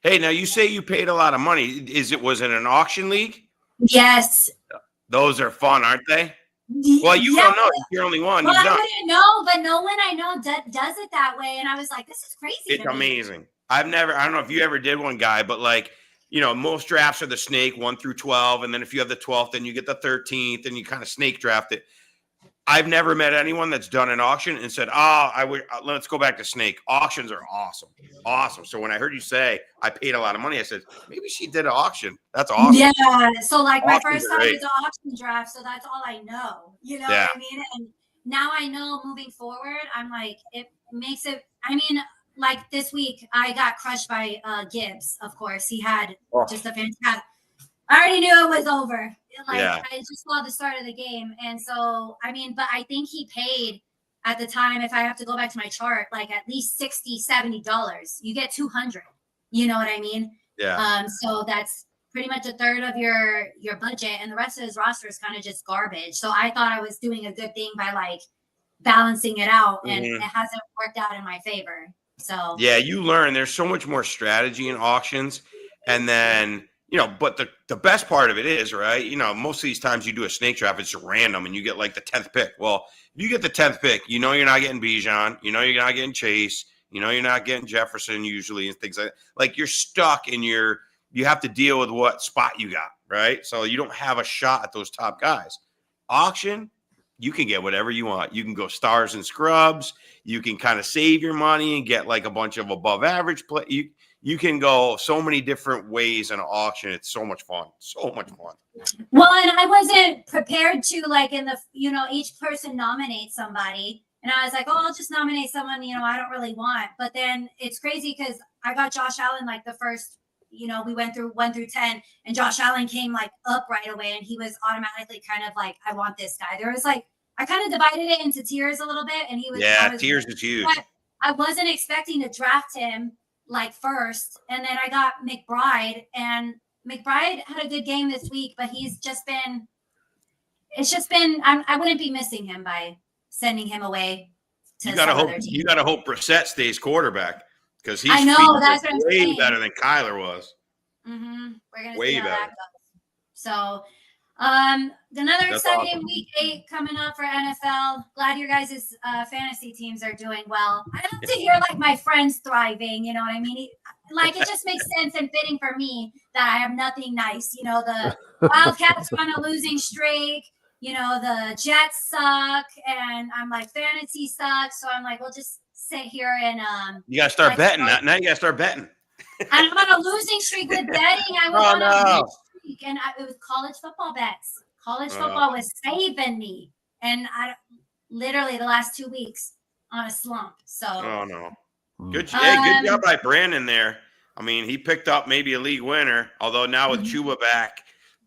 Speaker 3: Hey, now you say you paid a lot of money. Was it an auction league?
Speaker 1: Yes.
Speaker 3: Those are fun, aren't they? Well, you don't know. You're only one.
Speaker 1: Well, I wouldn't know, but no one I know does it that way. And I was like, this is crazy.
Speaker 3: It's amazing. I don't know if you ever did one, Guy, but like, most drafts are the snake 1 through 12. And then if you have the 12th, then you get the 13th and you kind of snake draft it. I've never met anyone that's done an auction and said, let's go back to snake. Auctions are awesome. Awesome. So when I heard you say I paid a lot of money, I said, maybe she did an auction. That's awesome.
Speaker 1: Yeah. So like
Speaker 3: Auctions
Speaker 1: my first time
Speaker 3: great.
Speaker 1: was an auction draft. So that's all I know. You know what I mean? And now I know moving forward, I'm like, it makes it, like this week I got crushed by Gibbs, of course. He had just a fantastic, I already knew it was over. I just saw the start of the game. And so, but I think he paid at the time, if I have to go back to my chart, like at least $60, $70. You get 200. You know what I mean?
Speaker 3: Yeah.
Speaker 1: So that's pretty much a third of your budget, and the rest of his roster is kind of just garbage. So I thought I was doing a good thing by like balancing it out, and it hasn't worked out in my favor. So
Speaker 3: yeah, you learn there's so much more strategy in auctions. And then but the best part of it is, right, most of these times you do a snake draft, it's random and you get like the 10th pick. Well, if you get the 10th pick, you're not getting Bijan, you're not getting Chase, you're not getting Jefferson usually and things like that. Like you're stuck and you have to deal with what spot you got, right? So you don't have a shot at those top guys. Auction, you can get whatever you want. You can go stars and scrubs. You can kind of save your money and get like a bunch of above average play. You can go so many different ways in an auction. It's so much fun. So much fun.
Speaker 1: Well, and I wasn't prepared to like in the, each person nominate somebody. And I was like, I'll just nominate someone, I don't really want. But then it's crazy because I got Josh Allen like the first, we went through 1 through 10, and Josh Allen came like up right away, and he was automatically kind of like, I want this guy. There was like, I kind of divided it into tiers a little bit, and he was.
Speaker 3: Yeah, tiers is huge.
Speaker 1: I wasn't expecting to draft him like first, and then I got McBride, and McBride had a good game this week, but it's just been I wouldn't be missing him by sending him away to
Speaker 3: you gotta
Speaker 1: some
Speaker 3: hope
Speaker 1: other team.
Speaker 3: You gotta hope Brissett stays quarterback because he's
Speaker 1: that's what I'm
Speaker 3: way
Speaker 1: saying.
Speaker 3: better than Kyler was.
Speaker 1: We're gonna
Speaker 3: way
Speaker 1: see how
Speaker 3: better.
Speaker 1: that goes. So another
Speaker 3: That's
Speaker 1: exciting
Speaker 3: awesome.
Speaker 1: week 8 coming up for NFL. Glad your guys' fantasy teams are doing well. I love to hear like my friends thriving, you know what I mean? Like it just makes sense and fitting for me that I have nothing nice. The Wildcats are on a losing streak. The Jets suck, and I'm like fantasy sucks. So I'm like, we'll just sit here and
Speaker 3: you gotta start betting. Now you gotta start betting.
Speaker 1: I'm on a losing streak with betting. I was on a losing streak, and it was college football bets. College football was saving me, and I literally the last 2 weeks on a slump. So
Speaker 3: good job by Brandon there. He picked up maybe a league winner, although now with Chuba back,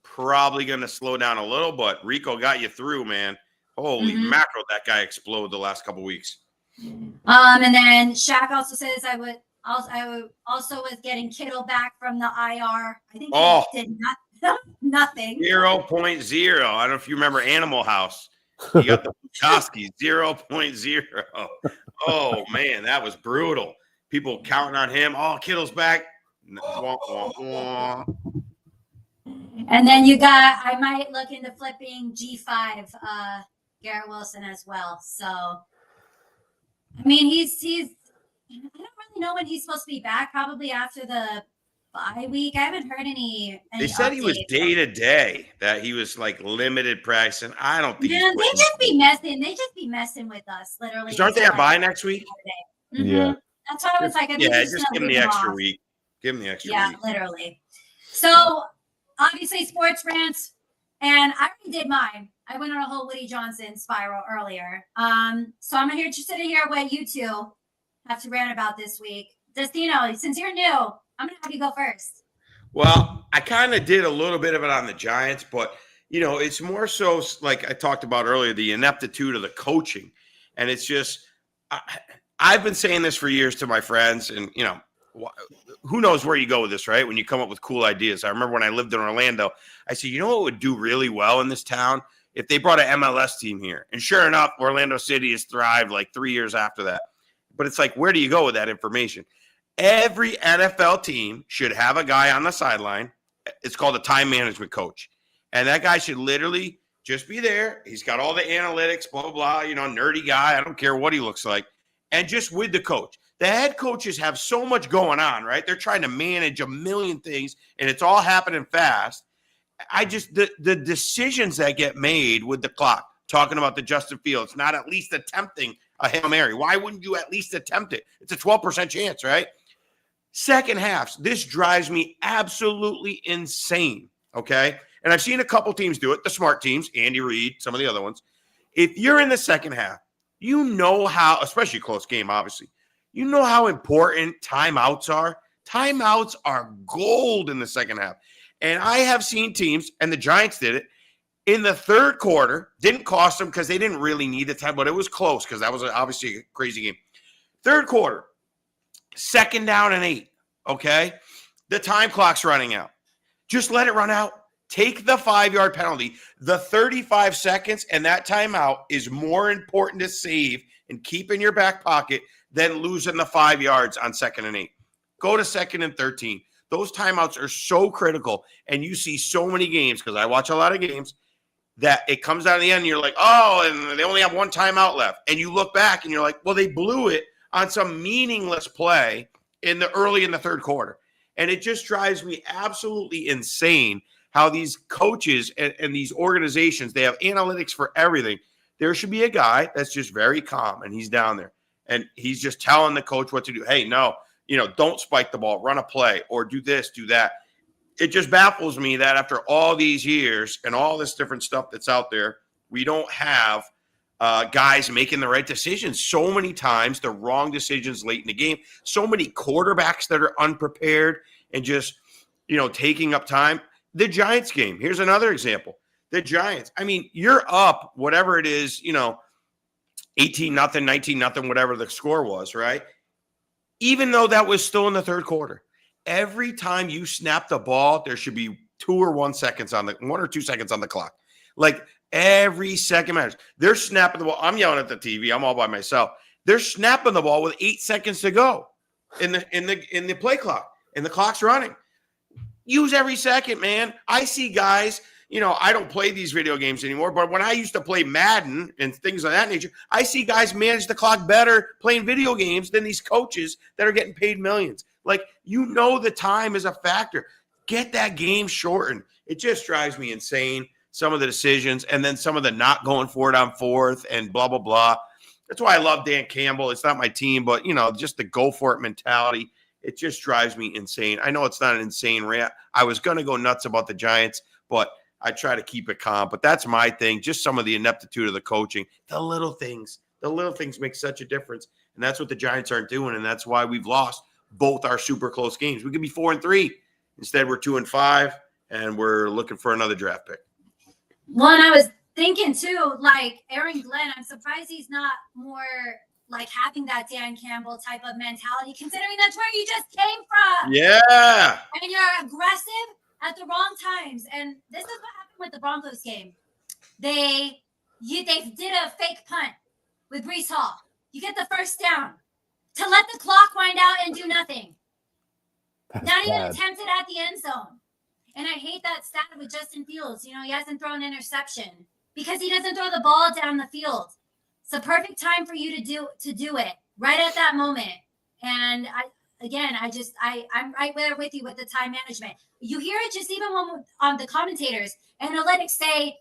Speaker 3: probably going to slow down a little. But Rico got you through, man. Holy mackerel, that guy exploded the last couple weeks.
Speaker 1: And then Shaq also says I also was getting Kittle back from the IR. I think he did nothing.
Speaker 3: 0.0. I don't know if you remember Animal House. He got the Koski 0.0. Oh man, that was brutal. People counting on him. Oh, Kittle's back.
Speaker 1: And then I might look into flipping G5 Garrett Wilson as well. So he's I don't really know when he's supposed to be back. Probably after the bye week. I haven't heard any
Speaker 3: They said he was
Speaker 1: updates.
Speaker 3: day to day, that he was like limited practicing. I don't think
Speaker 1: Man, they just be messing. They just be messing with us, literally.
Speaker 3: Aren't they on bye next week?
Speaker 2: Yeah.
Speaker 1: That's why I was like, I think
Speaker 3: Yeah,
Speaker 1: he's
Speaker 3: just
Speaker 1: gonna
Speaker 3: give him
Speaker 1: leave
Speaker 3: the
Speaker 1: him
Speaker 3: extra
Speaker 1: off.
Speaker 3: week. Give him the extra
Speaker 1: Yeah,
Speaker 3: week.
Speaker 1: literally. So obviously, sports rants, and I already did mine. I went on a whole Woody Johnson spiral earlier. So I'm here to sit here what you two have to rant about this week. Destino, since you're new, I'm gonna have you go first.
Speaker 3: Well, I kind of did a little bit of it on the Giants, but it's more so like I talked about earlier, the ineptitude of the coaching. And it's just, I've been saying this for years to my friends, and who knows where you go with this, right? When you come up with cool ideas. I remember when I lived in Orlando, I said, what would do really well in this town? If they brought an MLS team here. And sure enough, Orlando City has thrived like 3 years after that. But it's like, where do you go with that information? Every NFL team should have a guy on the sideline. It's called a time management coach. And that guy should literally just be there. He's got all the analytics, blah, blah, blah, nerdy guy. I don't care what he looks like. And just with the coach. The head coaches have so much going on, right? They're trying to manage a million things, and it's all happening fast. The decisions that get made with the clock, talking about the Justin Fields, not at least attempting a Hail Mary. Why wouldn't you at least attempt it? It's a 12% chance, right? Second halves, this drives me absolutely insane, okay? And I've seen a couple teams do it, the smart teams, Andy Reid, some of the other ones. If you're in the second half, how, especially close game, obviously, how important timeouts are. Timeouts are gold in the second half. And I have seen teams, and the Giants did it, in the third quarter, didn't cost them because they didn't really need the time, but it was close because that was obviously a crazy game. Third quarter, 2nd down and 8, okay? The time clock's running out. Just let it run out. Take the 5-yard penalty. The 35 seconds and that timeout is more important to save and keep in your back pocket than losing the 5 yards on 2nd and 8. Go to 2nd and 13. Those timeouts are so critical, and you see so many games, because I watch a lot of games, that it comes down to the end, and you're like, oh, and they only have one timeout left. And you look back, and you're like, well, they blew it on some meaningless play early in the third quarter. And it just drives me absolutely insane how these coaches and these organizations, they have analytics for everything. There should be a guy that's just very calm, and he's down there. And he's just telling the coach what to do. Hey, no, don't spike the ball, run a play, or do this, do that. It just baffles me that after all these years and all this different stuff that's out there, we don't have guys making the right decisions. So many times, the wrong decisions late in the game. So many quarterbacks that are unprepared and just, taking up time. The Giants game, here's another example. The Giants, you're up, whatever it is, 18-0, 19-0, whatever the score was, right? Even though that was still in the third quarter. Every time you snap the ball, there should be 1 or 2 seconds on the clock. Like, every second matters. They're snapping the ball. I'm yelling at the TV. I'm all by myself. They're snapping the ball with 8 seconds to go in the play clock, and the clock's running. Use every second, man. I see guys, I don't play these video games anymore, but when I used to play Madden and things of that nature, I see guys manage the clock better playing video games than these coaches that are getting paid millions. Like, the time is a factor. Get that game shortened. It just drives me insane, some of the decisions, and then some of the not going for it on fourth and blah, blah, blah. That's why I love Dan Campbell. It's not my team, but, just the go for it mentality. It just drives me insane. I know it's not an insane rant. I was going to go nuts about the Giants, but I try to keep it calm. But that's my thing, just some of the ineptitude of the coaching. The little things make such a difference. And that's what the Giants aren't doing, and that's why we've lost both our super close games. We could be 4-3. Instead, we're 2-5, and we're looking for another draft pick.
Speaker 1: Well, and I was thinking, too, like Aaron Glenn, I'm surprised he's not more like having that Dan Campbell type of mentality, considering that's where you just came from.
Speaker 3: Yeah.
Speaker 1: And you're aggressive at the wrong times. And this is what happened with the Broncos game. They did a fake punt with Breece Hall. You get the first down to let the clock wind out and do nothing. Not even attempted at the end zone. And I hate that stat with Justin Fields. He hasn't thrown an interception because he doesn't throw the ball down the field. It's a perfect time for you to do it right at that moment. And again, I'm right there with you with the time management. You hear it just even when on the commentators, analytics say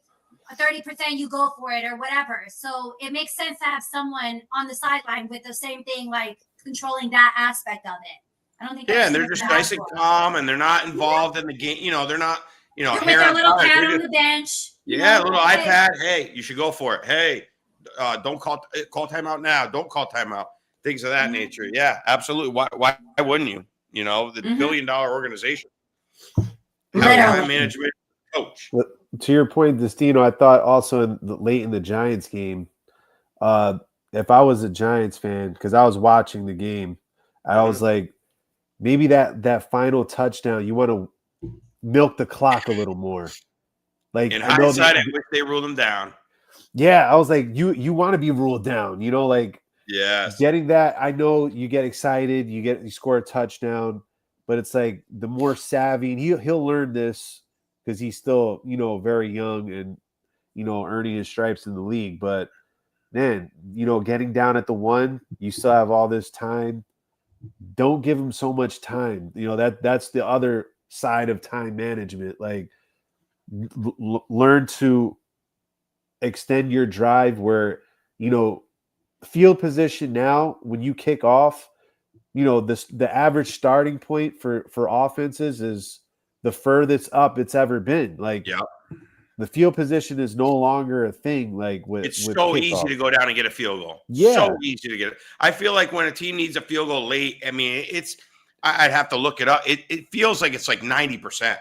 Speaker 1: 30% you go for it or whatever. So it makes sense to have someone on the sideline with the same thing, like controlling that aspect of it. I don't think.
Speaker 3: Yeah, and they're just nice and calm, and they're not involved in the game. You know, they're not. You know,
Speaker 1: with their little pad on the bench.
Speaker 3: Yeah, a little iPad. Hey, you should go for it. Hey, don't call timeout now. Don't call timeout. Things of that nature. Yeah, absolutely. Why wouldn't you? You know, the $1 billion organization. Time management coach.
Speaker 2: To your point, Destino, I thought also late in the Giants game, if I was a Giants fan, because I was watching the game, I was like, maybe that final touchdown, you want to milk the clock a little more. Like,
Speaker 3: in hindsight, I wish they ruled them down.
Speaker 2: Yeah, I was like, you want to be ruled down, you know, like getting that. I know you get excited, you score a touchdown, but it's like the more savvy, and he'll learn this because he's still, you know, very young and, you know, earning his stripes in the league. But man, you know, getting down at the 1, you still have all this time. Don't give him so much time. You know, that's the other side of time management. Like, learn to extend your drive where, you know, field position now, when you kick off, you know, the average starting point for offenses is the furthest up it's ever been. Like, the field position is no longer a thing. Like,
Speaker 3: it's so easy to go down and get a field goal.
Speaker 2: Yeah,
Speaker 3: so easy to get it. I feel like when a team needs a field goal late, I mean, I'd have to look it up. It feels like it's like 90%.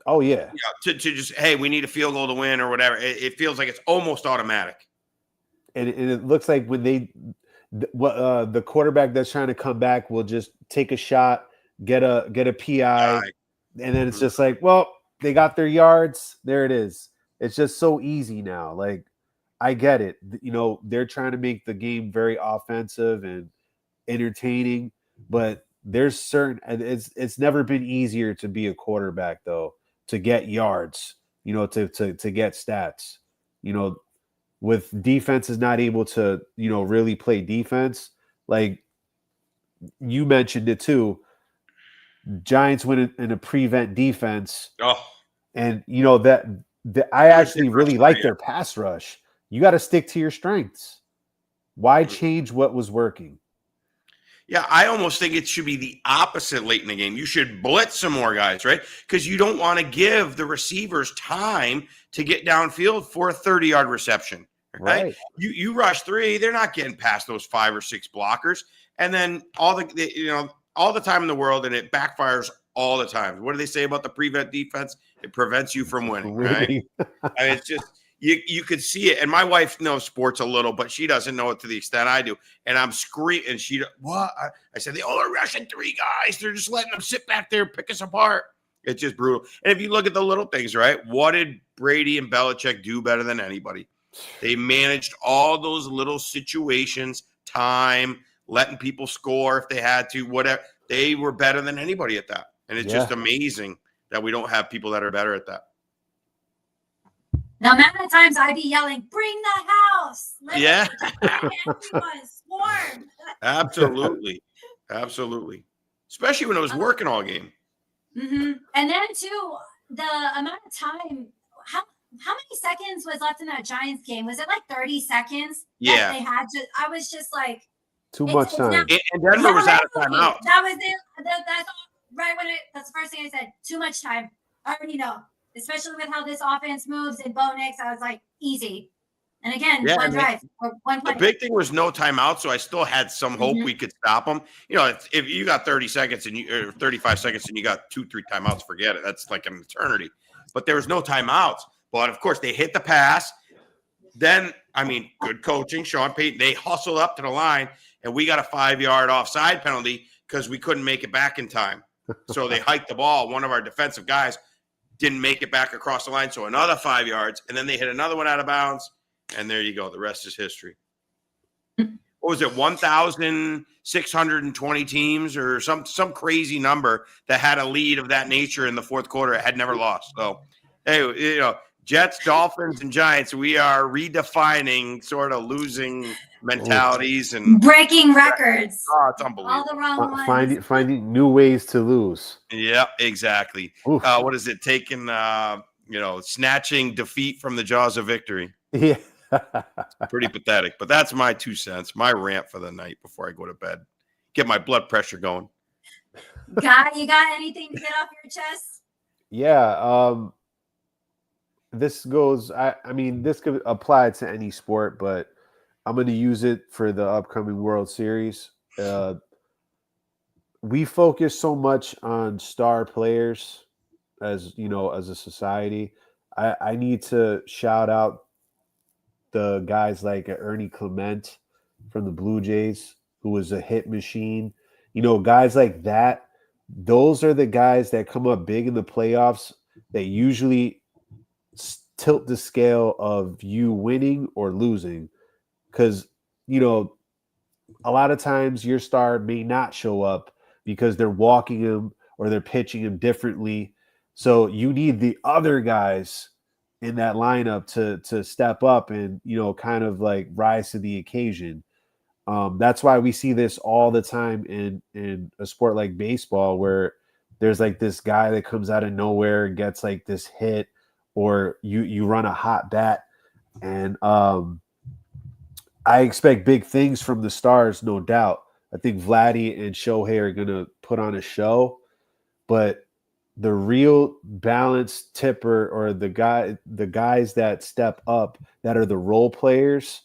Speaker 2: Oh yeah.
Speaker 3: To just, hey, we need a field goal to win or whatever. It feels like it's almost automatic.
Speaker 2: And it looks like when the quarterback that's trying to come back will just take a shot, get a PI, and then it's just like, well, they got their yards. There it is. It's just so easy now. Like, I get it. You know, they're trying to make the game very offensive and entertaining, but there's certain, it's never been easier to be a quarterback though, to get yards, you know, to get stats, you know, with defenses not able to, you know, really play defense. Like you mentioned it too, Giants win in a prevent defense. And you know that I actually really like their pass rush. You got to stick to your strengths. Why change what was working?
Speaker 3: Yeah, I almost think it should be the opposite late in the game. You should blitz some more guys, right? Because you don't want to give the receivers time to get downfield for a 30-yard reception, right? You rush 3, they're not getting past those 5 or 6 blockers, and then all the time in the world, and it backfires all the time. What do they say about the prevent defense? It prevents you from winning, right? I mean, it's just you could see it. And my wife knows sports a little, but she doesn't know it to the extent I do. And I'm screaming, and what? I said, they only rushing 3 guys. They're just letting them sit back there and pick us apart. It's just brutal. And if you look at the little things, right? What did Brady and Belichick do better than anybody? They managed all those little situations, time, letting people score if they had to, whatever. They were better than anybody at that. And it's just amazing that we don't have people that are better at that.
Speaker 1: The amount of times I'd be yelling, bring the house.
Speaker 3: Yeah.
Speaker 1: Everyone swarm.
Speaker 3: Absolutely. Absolutely. Especially when it was working all game.
Speaker 1: Mm-hmm. And then, too, the amount of time, how many seconds was left in that Giants game? Was it like 30 seconds?
Speaker 3: Yeah.
Speaker 1: They had to, I was just like.
Speaker 2: Too much time.
Speaker 3: And Denver was out of timeout.
Speaker 1: That was it. That's right when that's the first thing I said. Too much time. I already know. Especially with how this offense moves and Bo Nix, I was like, easy. And again, one drive or one play.
Speaker 3: The big thing was no timeout, so I still had some hope we could stop them. You know, if you got 30 seconds or 35 seconds and you got 2-3 timeouts, forget it. That's like an eternity. But there was no timeouts. But of course, they hit the pass. Then, I mean, good coaching, Sean Payton. They hustled up to the line, and we got a 5-yard offside penalty because we couldn't make it back in time. So they hiked the ball. One of our defensive guys didn't make it back across the line, so another 5 yards, and then they hit another one out of bounds, and there you go. The rest is history. What was it, 1,620 teams or some crazy number that had a lead of that nature in the fourth quarter? It had never lost. So, hey, you know, Jets, Dolphins, and Giants, we are redefining sort of losing mentalities and
Speaker 1: breaking records.
Speaker 3: oh, it's
Speaker 1: All
Speaker 3: unbelievable.
Speaker 1: the wrong ones.
Speaker 2: Finding new ways to lose.
Speaker 3: Yeah, exactly.
Speaker 2: Oof.
Speaker 3: What is it? Taking snatching defeat from the jaws of victory.
Speaker 2: Yeah.
Speaker 3: Pretty pathetic. But that's my 2 cents, my rant for the night before I go to bed. Get my blood pressure going.
Speaker 1: You got anything to get off your chest?
Speaker 2: Yeah. This goes. I mean, this could apply to any sport, but I'm going to use it for the upcoming World Series. We focus so much on star players as a society. I need to shout out the guys like Ernie Clement from the Blue Jays, who was a hit machine. Guys like that. Those are the guys that come up big in the playoffs that usually tilt the scale of you winning or losing. Because, a lot of times your star may not show up because they're walking him or they're pitching him differently. So you need the other guys in that lineup to step up and, kind of like rise to the occasion. That's why we see this all the time in a sport like baseball, where there's like this guy that comes out of nowhere and gets like this hit, or you run a hot bat. And I expect big things from the stars, no doubt. I think Vladdy and Shohei are going to put on a show, but the real balance tipper, or the guys that step up, that are the role players,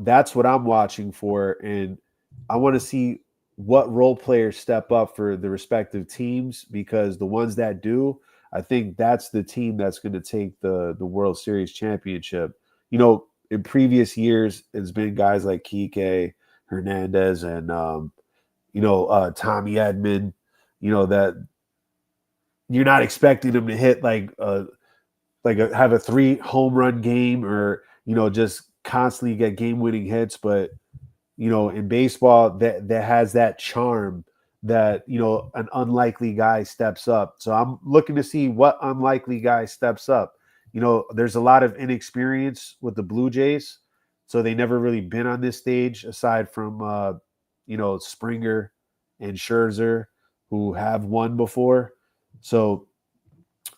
Speaker 2: that's what I'm watching for. And I want to see what role players step up for the respective teams, because the ones that do, I think that's the team that's going to take the World Series championship. In previous years, it's been guys like Kike Hernandez and Tommy Edman, that you're not expecting them to hit have a 3 home run game, or just constantly get game winning hits. But in baseball, that has that charm that an unlikely guy steps up. So I'm looking to see what unlikely guy steps up. There's a lot of inexperience with the Blue Jays, so they never really been on this stage aside from Springer and Scherzer, who have won before. So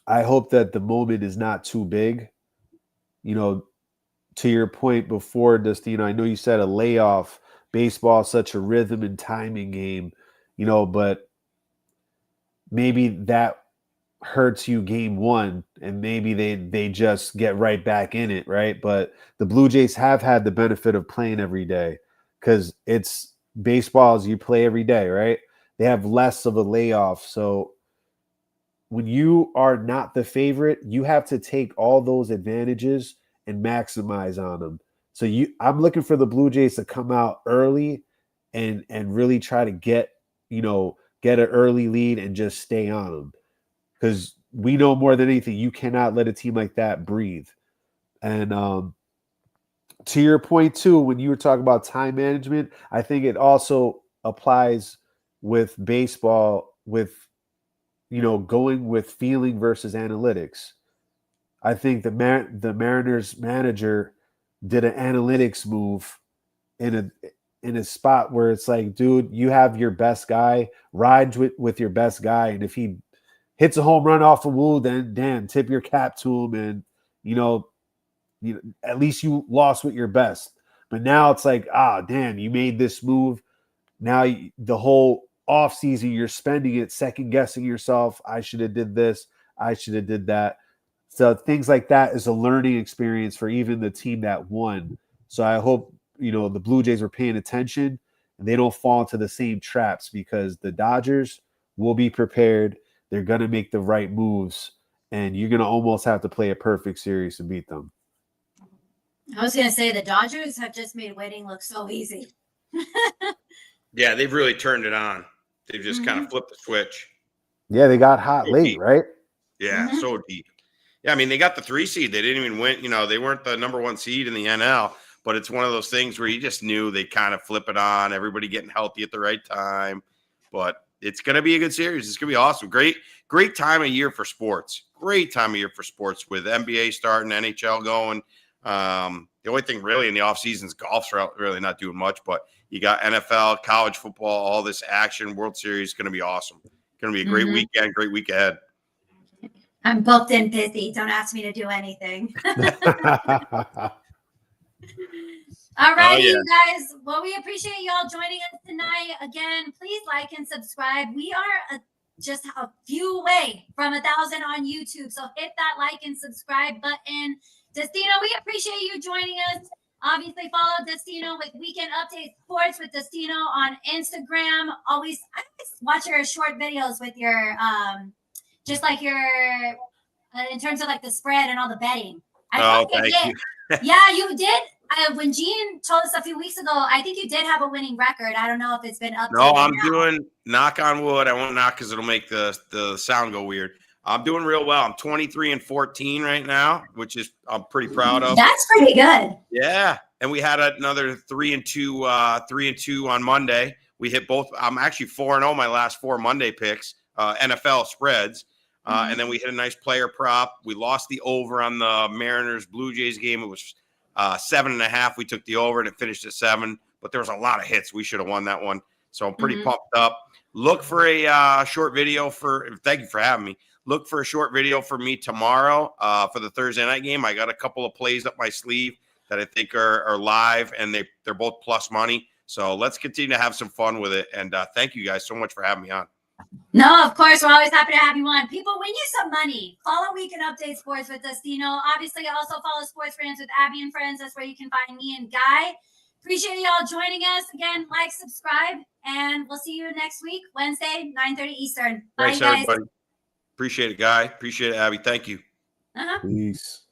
Speaker 2: I hope that the moment is not too big. To your point before, Dustin, I know you said a layoff. Baseball is such a rhythm and timing game, but maybe that hurts you game one, and maybe they just get right back in it, right? But the Blue Jays have had the benefit of playing every day, because it's baseball, as you play every day, right? They have less of a layoff. So when you are not the favorite, you have to take all those advantages and maximize on them. So I'm looking for the Blue Jays to come out early and really try to get an early lead and just stay on them. Because we know more than anything, you cannot let a team like that breathe. And to your point too, when you were talking about time management, I think it also applies with baseball, with going with feeling versus analytics. I think the Mariners manager did an analytics move in a spot where it's like, dude, you have your best guy, ride with your best guy, and if he hits a home run off a woo, then damn, tip your cap to him, and at least you lost with your best. But now it's like, damn, you made this move. Now the whole offseason you're spending it second guessing yourself. I should have did this. I should have did that. So things like that is a learning experience for even the team that won. So I hope the Blue Jays are paying attention and they don't fall into the same traps, because the Dodgers will be prepared. They're going to make the right moves, and you're going to almost have to play a perfect series to beat them.
Speaker 1: I was going to say the Dodgers have just made winning look so easy.
Speaker 3: Yeah, they've really turned it on. They've just kind of flipped the switch.
Speaker 2: Yeah, they got hot late, deep. Right?
Speaker 3: Yeah, so deep. Yeah, I mean, they got the 3 seed. They didn't even win. They weren't the number 1 seed in the NL, but it's one of those things where you just knew they kind of flip it on, everybody getting healthy at the right time. But it's going to be a good series. It's going to be awesome. Great time of year for sports. Great time of year for sports with NBA starting, NHL going. The only thing really in the off season is golf's really not doing much, but you got NFL, college football, all this action. World Series going to be awesome. Going to be a great weekend, great week ahead.
Speaker 1: I'm booked and busy. Don't ask me to do anything. All righty, you guys. Well, we appreciate y'all joining us tonight. Again, please like and subscribe. We are just a few away from 1,000 on YouTube. So hit that like and subscribe button. Destino, we appreciate you joining us. Obviously, follow Destino with Weekend Update Sports with Destino on Instagram. I always watch your short videos with your, just like your, in terms of like the spread and all the betting.
Speaker 3: Thank you.
Speaker 1: Yeah, you did. When Gene told us a few weeks ago, I think you did have a winning record. I don't know if it's been updated.
Speaker 3: No, I'm doing, knock on wood. I won't knock because it'll make the sound go weird. I'm doing real well. I'm 23-14 right now, which is I'm pretty proud of.
Speaker 1: That's pretty good.
Speaker 3: Yeah, and we had another 3-2 on Monday. We hit both. I'm actually 4-0 my last 4 Monday picks, NFL spreads, and then we hit a nice player prop. We lost the over on the Mariners Blue Jays game. It was 7.5. We took the over and it finished at 7. But there was a lot of hits. We should have won that one. So I'm pretty pumped up. Look for a short video thank you for having me. Look for a short video for me tomorrow for the Thursday night game. I got a couple of plays up my sleeve that I think are live, and they're both plus money. So let's continue to have some fun with it. And thank you guys so much for having me on.
Speaker 1: No, of course. We're always happy to have you on. People, win you some money. Follow Weekend Update Sports with Destino. Obviously, also follow Sports Rants with Abby and Friends. That's where you can find me and Guy. Appreciate y'all joining us. Again, like, subscribe, and we'll see you next week, Wednesday, 9:30 Eastern. Bye,
Speaker 3: Thanks,
Speaker 1: guys.
Speaker 3: everybody. Appreciate it, Guy. Appreciate it, Abby. Thank you.
Speaker 2: Peace.